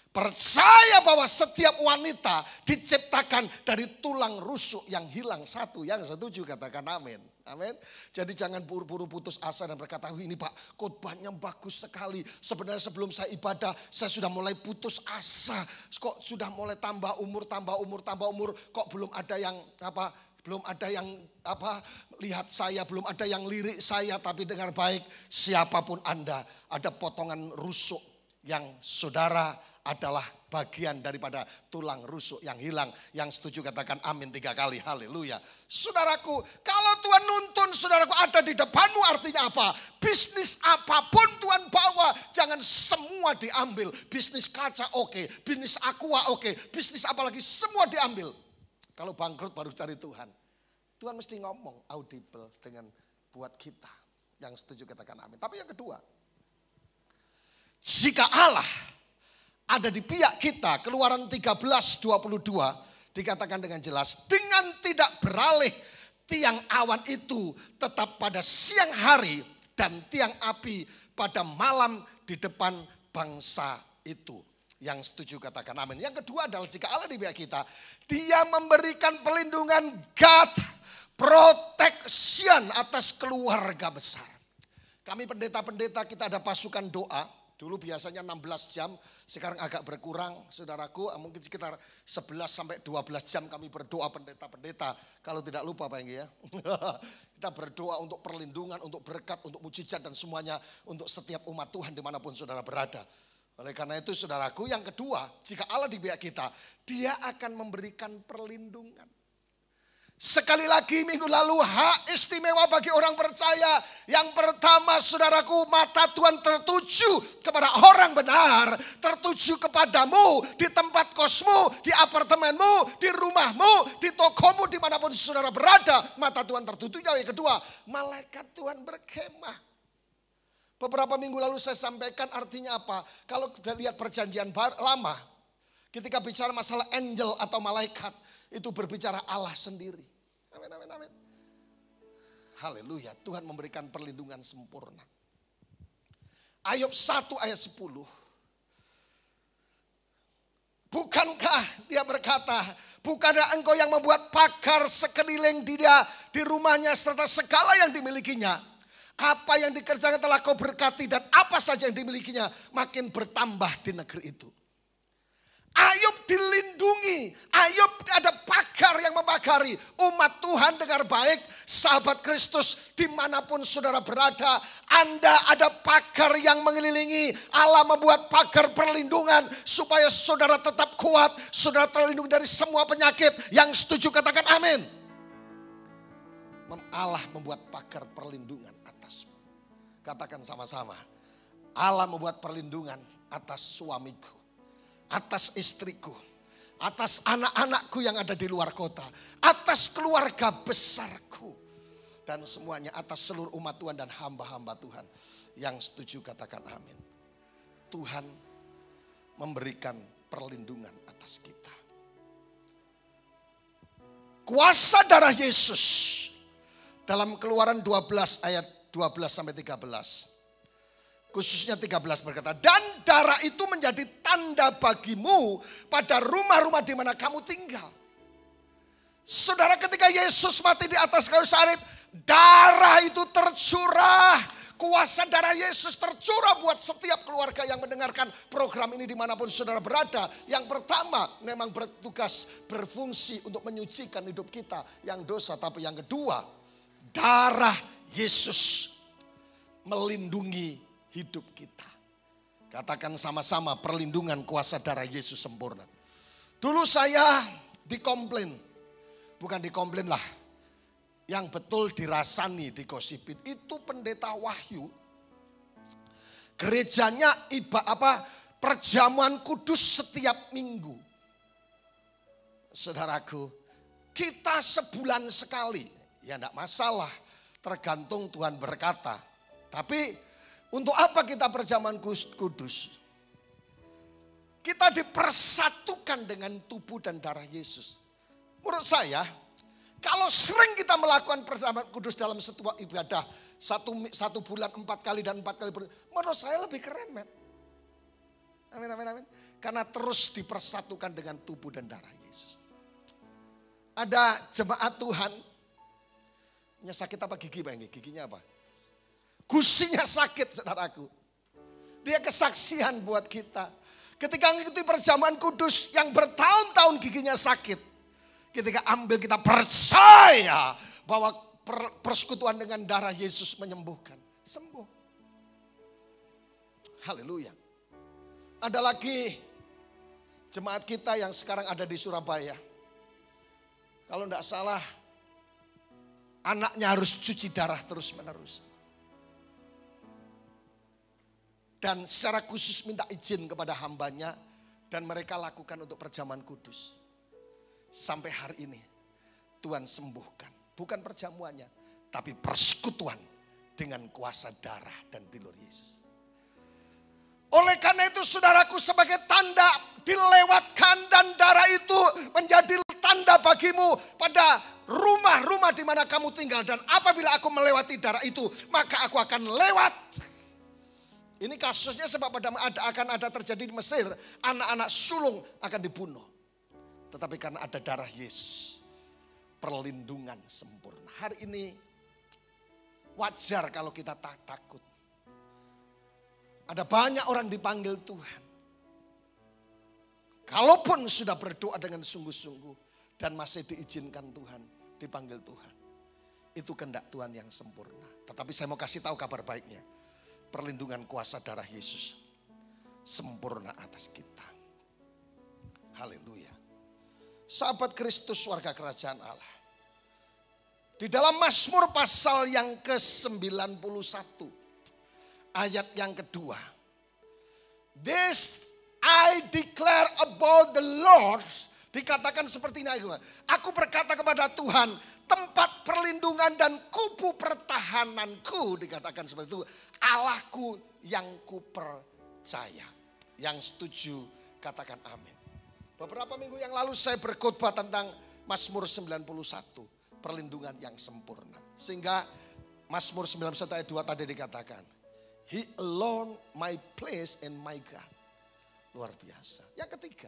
Percaya bahwa setiap wanita diciptakan dari tulang rusuk yang hilang satu. Yang setuju katakan amin. Amin. Jadi jangan buru-buru putus asa dan berkata, ini Pak khotbahnya bagus sekali. Sebenarnya sebelum saya ibadah saya sudah mulai putus asa. Kok sudah mulai tambah umur. Kok belum ada yang lihat saya, belum ada yang lirik saya. Tapi dengar baik, siapapun Anda, ada potongan rusuk yang saudara adalah bagian daripada tulang rusuk yang hilang. Yang setuju katakan amin 3 kali, haleluya. Saudaraku, kalau Tuhan nuntun saudaraku ada di depanmu, artinya apa? Bisnis apapun Tuhan bawa, jangan semua diambil. Bisnis kaca oke, bisnis aqua oke, bisnis apalagi semua diambil. Kalau bangkrut baru cari Tuhan. Tuhan mesti ngomong audible dengan buat kita. Yang setuju katakan amin. Tapi yang kedua, jika Allah ada di pihak kita, Keluaran 13:22 dikatakan dengan jelas, dengan tidak beralih tiang awan itu tetap pada siang hari dan tiang api pada malam di depan bangsa itu. Yang setuju katakan amin. Yang kedua adalah jika Allah di pihak kita, Dia memberikan perlindungan, God protection atas keluarga besar. Kami pendeta-pendeta kita ada pasukan doa. Dulu biasanya 16 jam, sekarang agak berkurang saudaraku. Mungkin sekitar 11 sampai 12 jam kami berdoa pendeta-pendeta. Kalau tidak lupa Pak Enggi ya. Kita berdoa untuk perlindungan, untuk berkat, untuk mujizat dan semuanya. Untuk setiap umat Tuhan dimanapun saudara berada. Oleh karena itu saudaraku, yang kedua, jika Allah di pihak kita, Dia akan memberikan perlindungan. Sekali lagi minggu lalu hak istimewa bagi orang percaya. Yang pertama saudaraku, mata Tuhan tertuju kepada orang benar. Tertuju kepadamu di tempat kosmu, di apartemenmu, di rumahmu, di tokomu, dimanapun saudara berada. Mata Tuhan tertuju. Yang kedua, malaikat Tuhan berkemah. Beberapa minggu lalu saya sampaikan artinya apa. Kalau kita lihat perjanjian lama, ketika bicara masalah angel atau malaikat, itu berbicara Allah sendiri. Amin, amin, amin. Haleluya, Tuhan memberikan perlindungan sempurna. Ayub 1 ayat 10. Bukankah dia berkata, bukankah engkau yang membuat pagar sekeliling dia di rumahnya serta segala yang dimilikinya. Apa yang dikerjakan telah kau berkati dan apa saja yang dimilikinya makin bertambah di negeri itu. Ayub dilindungi, Ayub ada pagar yang memagari. Umat Tuhan dengar baik, sahabat Kristus dimanapun saudara berada. Anda ada pagar yang mengelilingi. Allah membuat pagar perlindungan supaya saudara tetap kuat. Saudara terlindungi dari semua penyakit. Yang setuju katakan amin. Allah membuat pagar perlindungan atasmu. Katakan sama-sama. Allah membuat perlindungan atas suamiku, atas istriku, atas anak-anakku yang ada di luar kota, atas keluarga besarku, dan semuanya atas seluruh umat Tuhan dan hamba-hamba Tuhan. Yang setuju katakan amin. Tuhan memberikan perlindungan atas kita. Kuasa darah Yesus dalam Keluaran 12 ayat 12 sampai 13. Khususnya 13 berkata, dan darah itu menjadi tanda bagimu pada rumah-rumah di mana kamu tinggal. Saudara, ketika Yesus mati di atas kayu salib, darah itu tercurah. Kuasa darah Yesus tercurah buat setiap keluarga yang mendengarkan program ini dimanapun saudara berada. Yang pertama memang bertugas berfungsi untuk menyucikan hidup kita yang dosa. Tapi yang kedua, darah Yesus melindungi hidup kita. Katakan sama-sama, perlindungan kuasa darah Yesus sempurna. Dulu saya dikomplain, bukan dikomplain lah, yang betul dirasani, digosipin. Itu pendeta Wahyu, gerejanya perjamuan kudus setiap minggu. Saudaraku, kita sebulan sekali, ya enggak masalah, tergantung Tuhan berkata. Tapi Untuk apa kita perjamuan kudus? Kita dipersatukan dengan tubuh dan darah Yesus. Menurut saya, kalau sering kita melakukan perjamuan kudus dalam setiap ibadah, satu bulan 4 kali dan 4 kali, menurut saya lebih keren, men. Amin, amin, amin. Karena terus dipersatukan dengan tubuh dan darah Yesus. Ada jemaat Tuhan, sakit apa gigi, Bang? Giginya apa? Gusinya sakit, saudaraku. Dia kesaksian buat kita. Ketika mengikuti perjamuan kudus yang bertahun-tahun giginya sakit. Ketika ambil, kita percaya bahwa persekutuan dengan darah Yesus menyembuhkan. Sembuh. Haleluya. Ada lagi jemaat kita yang sekarang ada di Surabaya. Kalau tidak salah, anaknya harus cuci darah terus menerus. Dan secara khusus minta izin kepada hambanya. Dan mereka lakukan untuk perjamuan kudus. Sampai hari ini Tuhan sembuhkan. Bukan perjamuannya, tapi persekutuan dengan kuasa darah dan bilur Yesus. Oleh karena itu saudaraku, sebagai tanda dilewatkan dan darah itu menjadi tanda bagimu pada rumah-rumah di mana kamu tinggal. Dan apabila aku melewati darah itu, maka aku akan lewat. Ini kasusnya sebab akan ada terjadi di Mesir. Anak-anak sulung akan dibunuh. Tetapi karena ada darah Yesus, perlindungan sempurna. Hari ini wajar kalau kita takut. Ada banyak orang dipanggil Tuhan. Kalaupun sudah berdoa dengan sungguh-sungguh dan masih diizinkan Tuhan, dipanggil Tuhan. Itu kehendak Tuhan yang sempurna. Tetapi saya mau kasih tahu kabar baiknya. Perlindungan kuasa darah Yesus sempurna atas kita. Haleluya. Sahabat Kristus, warga kerajaan Allah. Di dalam Mazmur pasal yang ke-91. Ayat yang kedua. This I declare about the Lord. Dikatakan seperti ini. Aku berkata kepada Tuhan, tempat perlindungan dan kubu pertahananku. Dikatakan seperti itu. Allahku yang kupercaya. Yang setuju katakan amin. Beberapa minggu yang lalu saya berkhotbah tentang Mazmur 91. Perlindungan yang sempurna. Sehingga Mazmur 91 ayat 2 tadi dikatakan. He alone my place and my God. Luar biasa. Yang ketiga.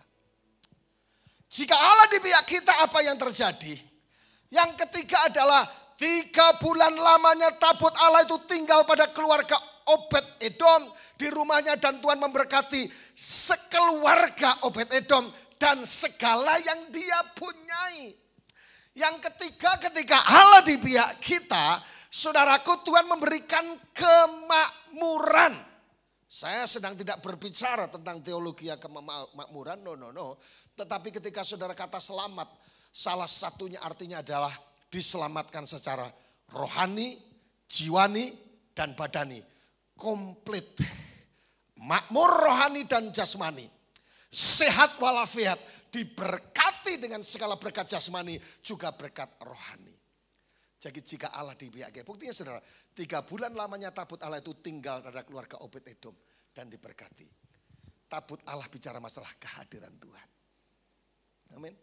Jika Allah di pihak kita, apa yang terjadi? Yang ketiga adalah 3 bulan lamanya tabut Allah itu tinggal pada keluarga Obed-Edom di rumahnya. Dan Tuhan memberkati sekeluarga Obed-Edom dan segala yang dia punyai. Yang ketiga, ketika Allah di pihak kita, saudaraku, Tuhan memberikan kemakmuran. Saya sedang tidak berbicara tentang teologi kemakmuran, no. Tetapi ketika saudara kata selamat, salah satunya artinya adalah diselamatkan secara rohani, jiwani, dan badani. Komplit. Makmur rohani dan jasmani. Sehat walafiat. Diberkati dengan segala berkat jasmani, juga berkat rohani. Jadi jika Allah di pihak kita, buktinya saudara, 3 bulan lamanya tabut Allah itu tinggal pada keluarga Obed-Edom dan diberkati. Tabut Allah bicara masalah kehadiran Tuhan. Amin.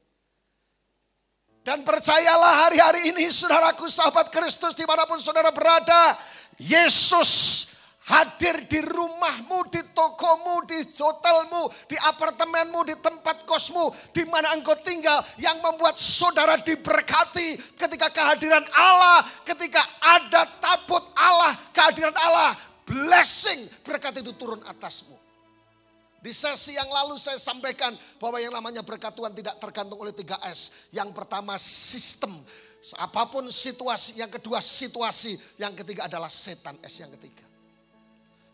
Dan percayalah hari-hari ini saudaraku, sahabat Kristus dimanapun saudara berada, Yesus hadir di rumahmu, di tokomu, di hotelmu, di apartemenmu, di tempat kosmu, di mana engkau tinggal, yang membuat saudara diberkati ketika kehadiran Allah, ketika ada tabut Allah, kehadiran Allah, blessing, berkat itu turun atasmu. Di sesi yang lalu saya sampaikan bahwa yang namanya berkat Tuhan tidak tergantung oleh 3S. Yang pertama sistem, apapun situasi, yang kedua situasi, yang ketiga adalah setan, S yang ketiga.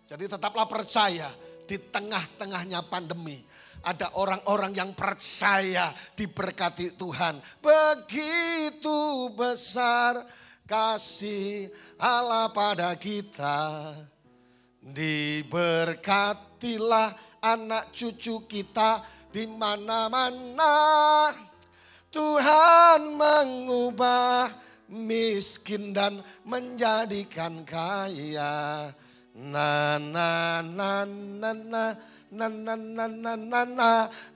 Jadi tetaplah percaya di tengah-tengahnya pandemi. Ada orang-orang yang percaya diberkati Tuhan. Begitu besar kasih Allah pada kita. Diberkatilah anak cucu kita di mana-mana. Tuhan mengubah miskin dan menjadikan kaya. Na na na na na na na na na na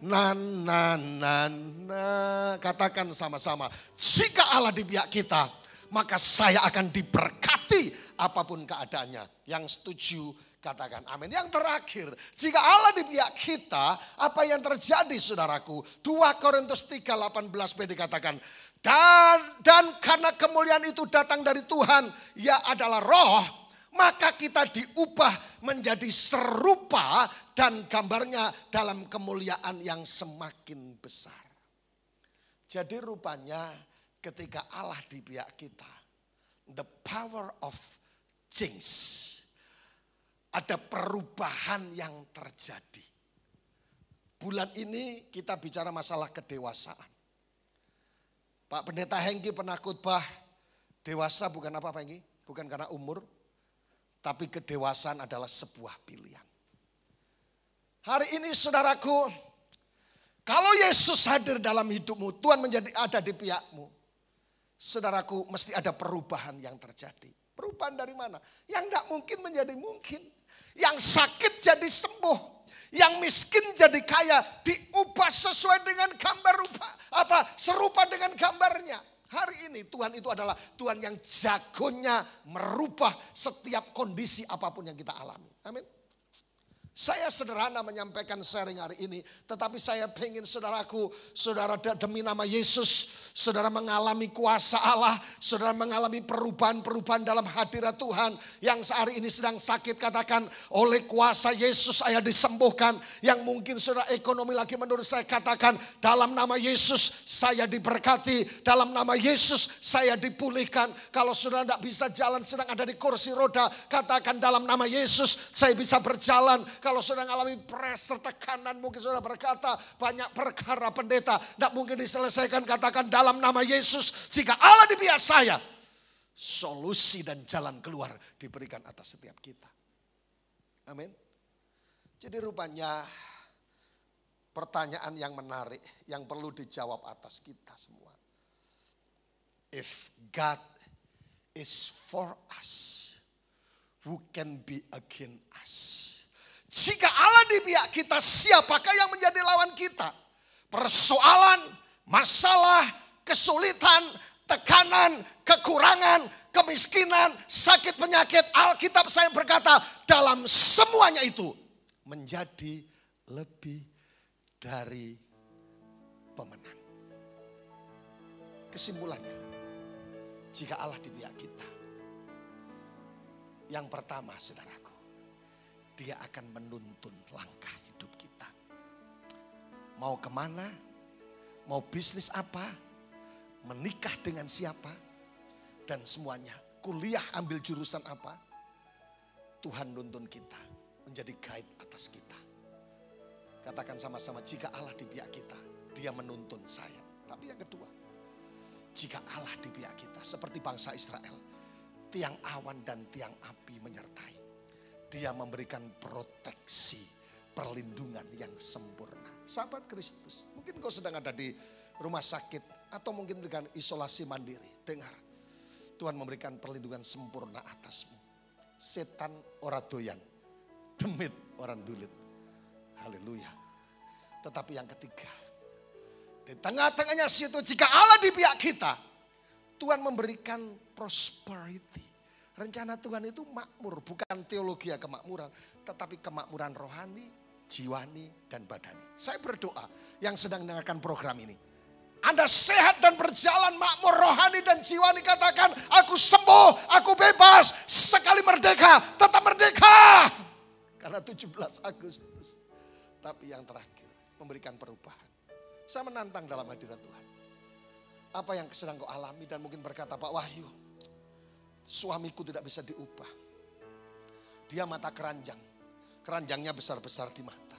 na na na na. Katakan sama-sama, jika Allah di pihak kita, maka saya akan diberkati apapun keadaannya. Yang setuju katakan amin. Yang terakhir, jika Allah di pihak kita, apa yang terjadi saudaraku? 2 Korintus 3:18b dikatakan, dan karena kemuliaan itu datang dari Tuhan, ia adalah roh, maka kita diubah menjadi serupa dan gambarnya dalam kemuliaan yang semakin besar. Jadi rupanya ketika Allah di pihak kita, the power of change, ada perubahan yang terjadi. Bulan ini kita bicara masalah kedewasaan. Pak Pendeta Hengki pernah khotbah, dewasa bukan apa Pak Hengki? Bukan karena umur, tapi kedewasaan adalah sebuah pilihan. Hari ini saudaraku, kalau Yesus hadir dalam hidupmu, Tuhan menjadi ada di pihakmu, saudaraku mesti ada perubahan yang terjadi. Perubahan dari mana? Yang tidak mungkin menjadi mungkin. Yang sakit jadi sembuh. Yang miskin jadi kaya. Diubah sesuai dengan gambar serupa dengan gambarnya. Hari ini Tuhan itu adalah Tuhan yang jagonya merubah setiap kondisi apapun yang kita alami. Amin. Saya sederhana menyampaikan sharing hari ini, tetapi saya pengen saudaraku, saudara demi nama Yesus, saudara mengalami kuasa Allah, saudara mengalami perubahan-perubahan dalam hadirat Tuhan. Yang hari ini sedang sakit, katakan oleh kuasa Yesus saya disembuhkan. Yang mungkin saudara ekonomi lagi menurut saya, katakan dalam nama Yesus saya diberkati, dalam nama Yesus saya dipulihkan. Kalau saudara tidak bisa jalan, sedang ada di kursi roda, katakan dalam nama Yesus saya bisa berjalan. Kalau saudara mengalami pressure, tekanan, mungkin saudara berkata banyak perkara pendeta tidak mungkin diselesaikan, katakan dalam nama Yesus, jika Allah di pihak saya, solusi dan jalan keluar diberikan atas setiap kita. Amin. Jadi rupanya pertanyaan yang menarik yang perlu dijawab atas kita semua. If God is for us, who can be against us? Jika Allah di pihak kita, siapakah yang menjadi lawan kita? Persoalan, masalah, kesulitan, tekanan, kekurangan, kemiskinan, sakit, penyakit. Alkitab saya berkata, dalam semuanya itu menjadi lebih dari pemenang. Kesimpulannya, jika Allah di pihak kita, yang pertama saudaraku, Dia akan menuntun langkah hidup kita. Mau kemana, mau bisnis apa, menikah dengan siapa, dan semuanya. Kuliah ambil jurusan apa, Tuhan nuntun kita, menjadi guide atas kita. Katakan sama-sama, jika Allah di pihak kita, Dia menuntun saya. Tapi yang kedua, jika Allah di pihak kita, seperti bangsa Israel, tiang awan dan tiang api menyertai. Dia memberikan proteksi, perlindungan yang sempurna. Sahabat Kristus, mungkin kau sedang ada di rumah sakit atau mungkin dengan isolasi mandiri. Dengar, Tuhan memberikan perlindungan sempurna atasmu. Setan ora doyan, demit orang dulit. Haleluya. Tetapi yang ketiga, di tengah-tengahnya situ, jika Allah di pihak kita, Tuhan memberikan prosperity. Rencana Tuhan itu makmur, bukan teologi kemakmuran, tetapi kemakmuran rohani, jiwani, dan badani. Saya berdoa yang sedang mendengarkan program ini, Anda sehat dan berjalan makmur rohani dan jiwani, katakan aku sembuh, aku bebas, sekali merdeka, tetap merdeka. Karena 17 Agustus. Tapi yang terakhir, memberikan perubahan. Saya menantang dalam hadirat Tuhan. Apa yang sedang kau alami dan mungkin berkata, Pak Wahyu, suamiku tidak bisa diubah. Dia mata keranjang. Keranjangnya besar-besar di mata.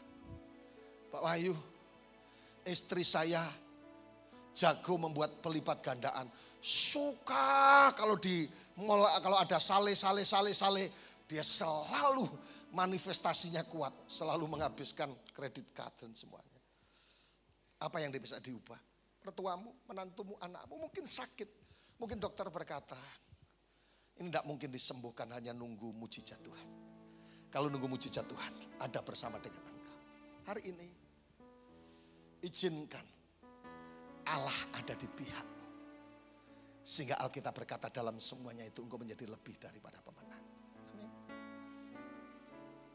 Pak Wahyu, istri saya jago membuat pelipat gandaan. Suka kalau ada sale, dia selalu manifestasinya kuat. Selalu menghabiskan kredit card dan semuanya. Apa yang bisa diubah? Mertuamu, menantumu, anakmu mungkin sakit. Mungkin dokter berkata, ini tidak mungkin disembuhkan, hanya nunggu mujizat Tuhan. Kalau nunggu mujizat Tuhan, ada bersama dengan engkau. Hari ini, izinkan Allah ada di pihakmu. Sehingga Alkitab berkata dalam semuanya itu engkau menjadi lebih daripada pemenang. Amin.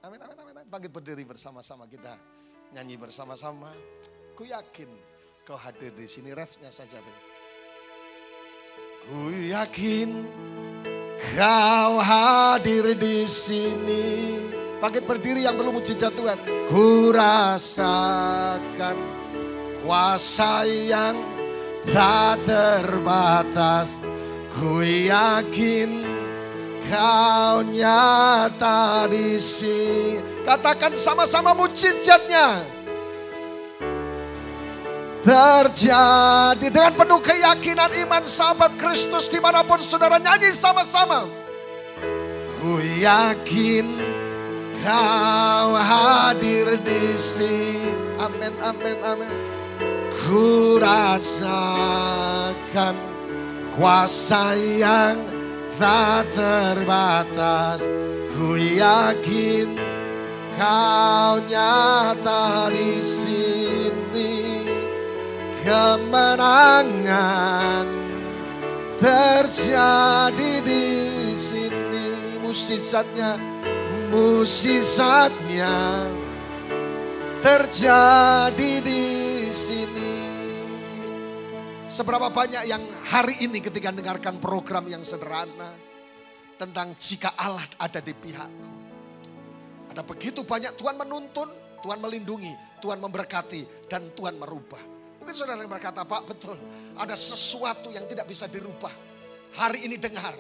Amin, amin, amin. Bangkit berdiri bersama-sama, kita nyanyi bersama-sama. Ku yakin kau hadir di sini, refnya saja. Ku yakin kau hadir di sini. Bangkit berdiri yang belum mujizat Tuhan. Ku rasakan kuasa yang tak terbatas. Ku yakin kau nyata di sini. Katakan sama-sama mujizatnya terjadi dengan penuh keyakinan iman sahabat Kristus dimanapun saudara, nyanyi sama-sama. Ku yakin kau hadir di sini. Amin, amin, amin. Ku rasakan kuasa yang tak terbatas. Ku yakin kau nyata di sini. Kemenangan terjadi di sini. Mujizatnya terjadi di sini. Seberapa banyak yang hari ini ketika mendengarkan program yang sederhana tentang jika Allah ada di pihakku. Ada begitu banyak Tuhan menuntun, Tuhan melindungi, Tuhan memberkati, dan Tuhan merubah. Mungkin saudara berkata, Pak betul, ada sesuatu yang tidak bisa dirubah. Hari ini dengar,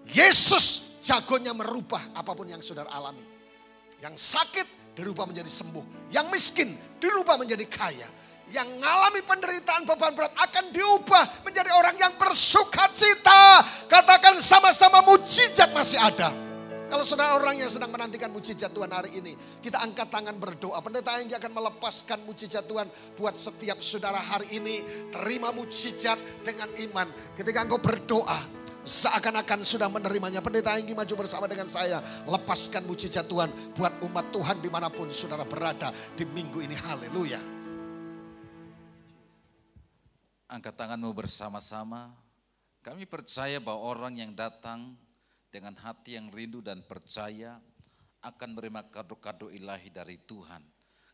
Yesus jagonya merubah apapun yang saudara alami. Yang sakit dirubah menjadi sembuh. Yang miskin dirubah menjadi kaya. Yang mengalami penderitaan beban berat akan diubah menjadi orang yang bersukacita. Katakan sama-sama mujizat masih ada. Kalau saudara orang yang sedang menantikan mujizat Tuhan hari ini, kita angkat tangan berdoa. Pendeta yang akan melepaskan mujizat Tuhan buat setiap saudara hari ini. Terima mujizat dengan iman. Ketika engkau berdoa, seakan-akan sudah menerimanya. Pendeta yang maju bersama dengan saya. Lepaskan mujizat Tuhan buat umat Tuhan dimanapun saudara berada di minggu ini. Haleluya. Angkat tanganmu bersama-sama. Kami percaya bahwa orang yang datang dengan hati yang rindu dan percaya akan menerima kado-kado ilahi dari Tuhan.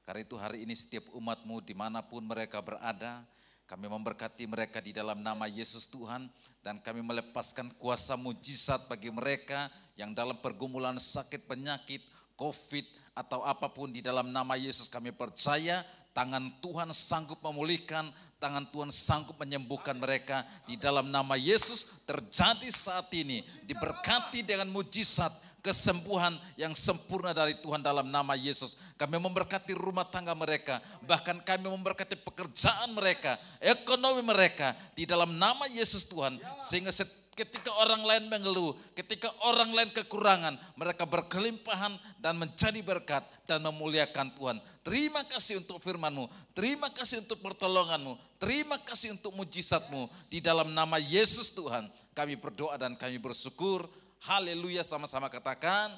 Karena itu hari ini setiap umatmu dimanapun mereka berada, kami memberkati mereka di dalam nama Yesus Tuhan. Dan kami melepaskan kuasa mujizat bagi mereka yang dalam pergumulan sakit, penyakit, COVID atau apapun di dalam nama Yesus. Kami percaya tangan Tuhan sanggup memulihkan, tangan Tuhan sanggup menyembuhkan mereka di dalam nama Yesus. Terjadi saat ini, diberkati dengan mujizat kesembuhan yang sempurna dari Tuhan dalam nama Yesus. Kami memberkati rumah tangga mereka, bahkan kami memberkati pekerjaan mereka, ekonomi mereka di dalam nama Yesus Tuhan. Sehingga ketika orang lain mengeluh, ketika orang lain kekurangan, mereka berkelimpahan dan menjadi berkat dan memuliakan Tuhan. Terima kasih untuk firman-Mu, terima kasih untuk pertolongan-Mu, terima kasih untuk mujizat-Mu. Di dalam nama Yesus Tuhan, kami berdoa dan kami bersyukur. Haleluya, sama-sama katakan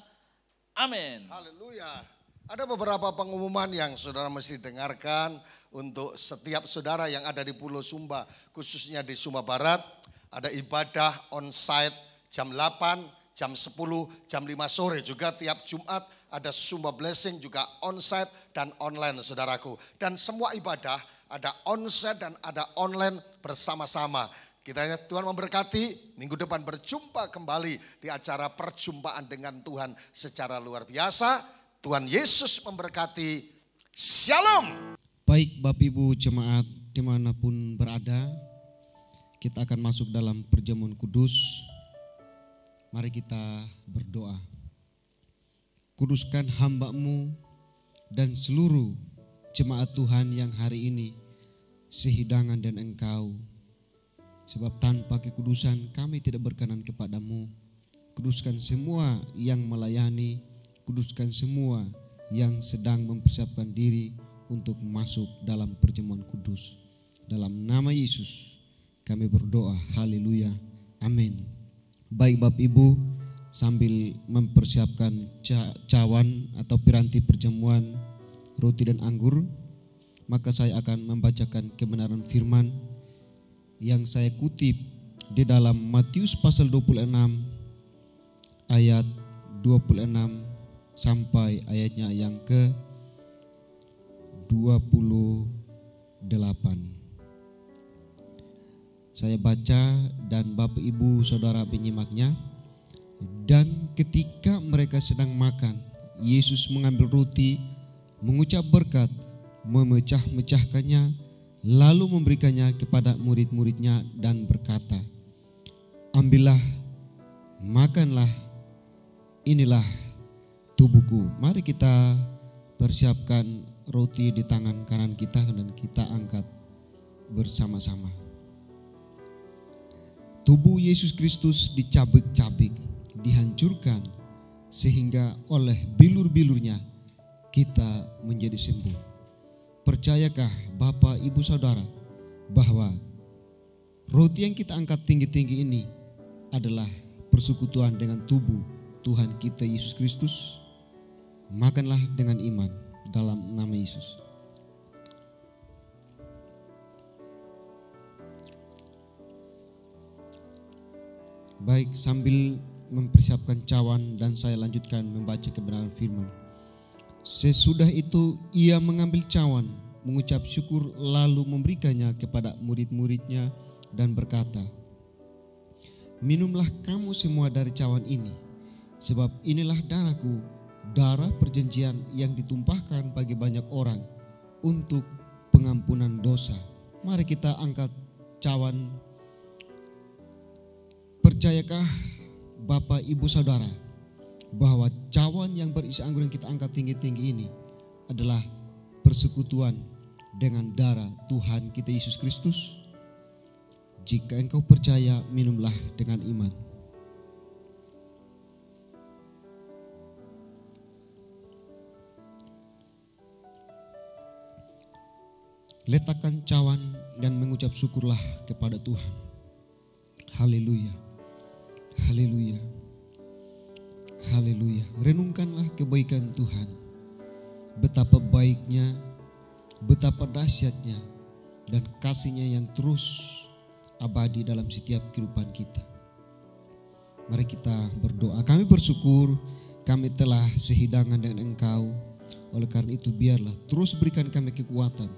amin. Haleluya. Ada beberapa pengumuman yang saudara mesti dengarkan untuk setiap saudara yang ada di Pulau Sumba, khususnya di Sumba Barat. Ada ibadah on-site jam 8, jam 10, jam 5 sore. Juga tiap Jumat ada Sumba Blessing juga on-site dan online saudaraku. Dan semua ibadah ada on-site dan ada online bersama-sama. Kiranya Tuhan memberkati, minggu depan berjumpa kembali di acara perjumpaan dengan Tuhan secara luar biasa. Tuhan Yesus memberkati. Shalom. Baik Bapak Ibu jemaat dimanapun berada, kita akan masuk dalam perjamuan kudus. Mari kita berdoa. Kuduskan hamba-Mu dan seluruh jemaat Tuhan yang hari ini sehidangan dan Engkau. Sebab tanpa kekudusan kami tidak berkenan kepada-Mu. Kuduskan semua yang melayani, kuduskan semua yang sedang mempersiapkan diri untuk masuk dalam perjamuan kudus. Dalam nama Yesus kami berdoa, haleluya, amin. Baik Bapak Ibu, sambil mempersiapkan cawan atau piranti perjamuan roti dan anggur, maka saya akan membacakan kebenaran firman yang saya kutip di dalam Matius pasal 26 ayat 26 sampai ayatnya yang ke 28. Saya baca dan Bapak Ibu Saudara menyimaknya. Dan ketika mereka sedang makan, Yesus mengambil roti, mengucap berkat, memecah-mecahkannya, lalu memberikannya kepada murid-muridnya dan berkata, "Ambillah, makanlah, inilah tubuhku." Mari kita persiapkan roti di tangan kanan kita dan kita angkat bersama-sama. Tubuh Yesus Kristus dicabik-cabik, dihancurkan, sehingga oleh bilur-bilurnya kita menjadi sembuh. Percayakah Bapak, Ibu, Saudara bahwa roti yang kita angkat tinggi-tinggi ini adalah persekutuan dengan tubuh Tuhan kita Yesus Kristus? Makanlah dengan iman dalam nama Yesus. Baik, sambil mempersiapkan cawan dan saya lanjutkan membaca kebenaran firman. Sesudah itu ia mengambil cawan, mengucap syukur, lalu memberikannya kepada murid-muridnya dan berkata, "Minumlah kamu semua dari cawan ini, sebab inilah darahku, darah perjanjian yang ditumpahkan bagi banyak orang untuk pengampunan dosa." Mari kita angkat cawan. Percayakah Bapak, Ibu, Saudara bahwa cawan yang berisi anggur yang kita angkat tinggi-tinggi ini adalah persekutuan dengan darah Tuhan kita Yesus Kristus? Jika engkau percaya, minumlah dengan iman. Letakkan cawan dan mengucap syukurlah kepada Tuhan. Haleluya. Haleluya. Haleluya. Renungkanlah kebaikan Tuhan. Betapa baiknya, betapa dahsyatnya, dan kasih-Nya yang terus abadi dalam setiap kehidupan kita. Mari kita berdoa. Kami bersyukur kami telah sehidangan dengan Engkau. Oleh karena itu biarlah terus berikan kami kekuatan,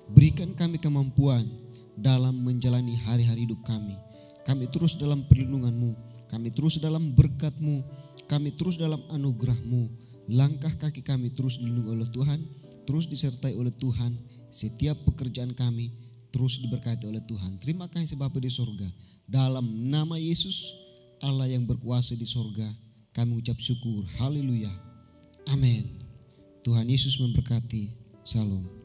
berikan kami kemampuan dalam menjalani hari-hari hidup kami. Kami terus dalam perlindungan-Mu, kami terus dalam berkat-Mu, kami terus dalam anugerah-Mu. Langkah kaki kami terus dilindungi oleh Tuhan, terus disertai oleh Tuhan. Setiap pekerjaan kami terus diberkati oleh Tuhan. Terima kasih Bapa di sorga. Dalam nama Yesus, Allah yang berkuasa di sorga, kami ucap syukur. Haleluya. Amin. Tuhan Yesus memberkati. Shalom.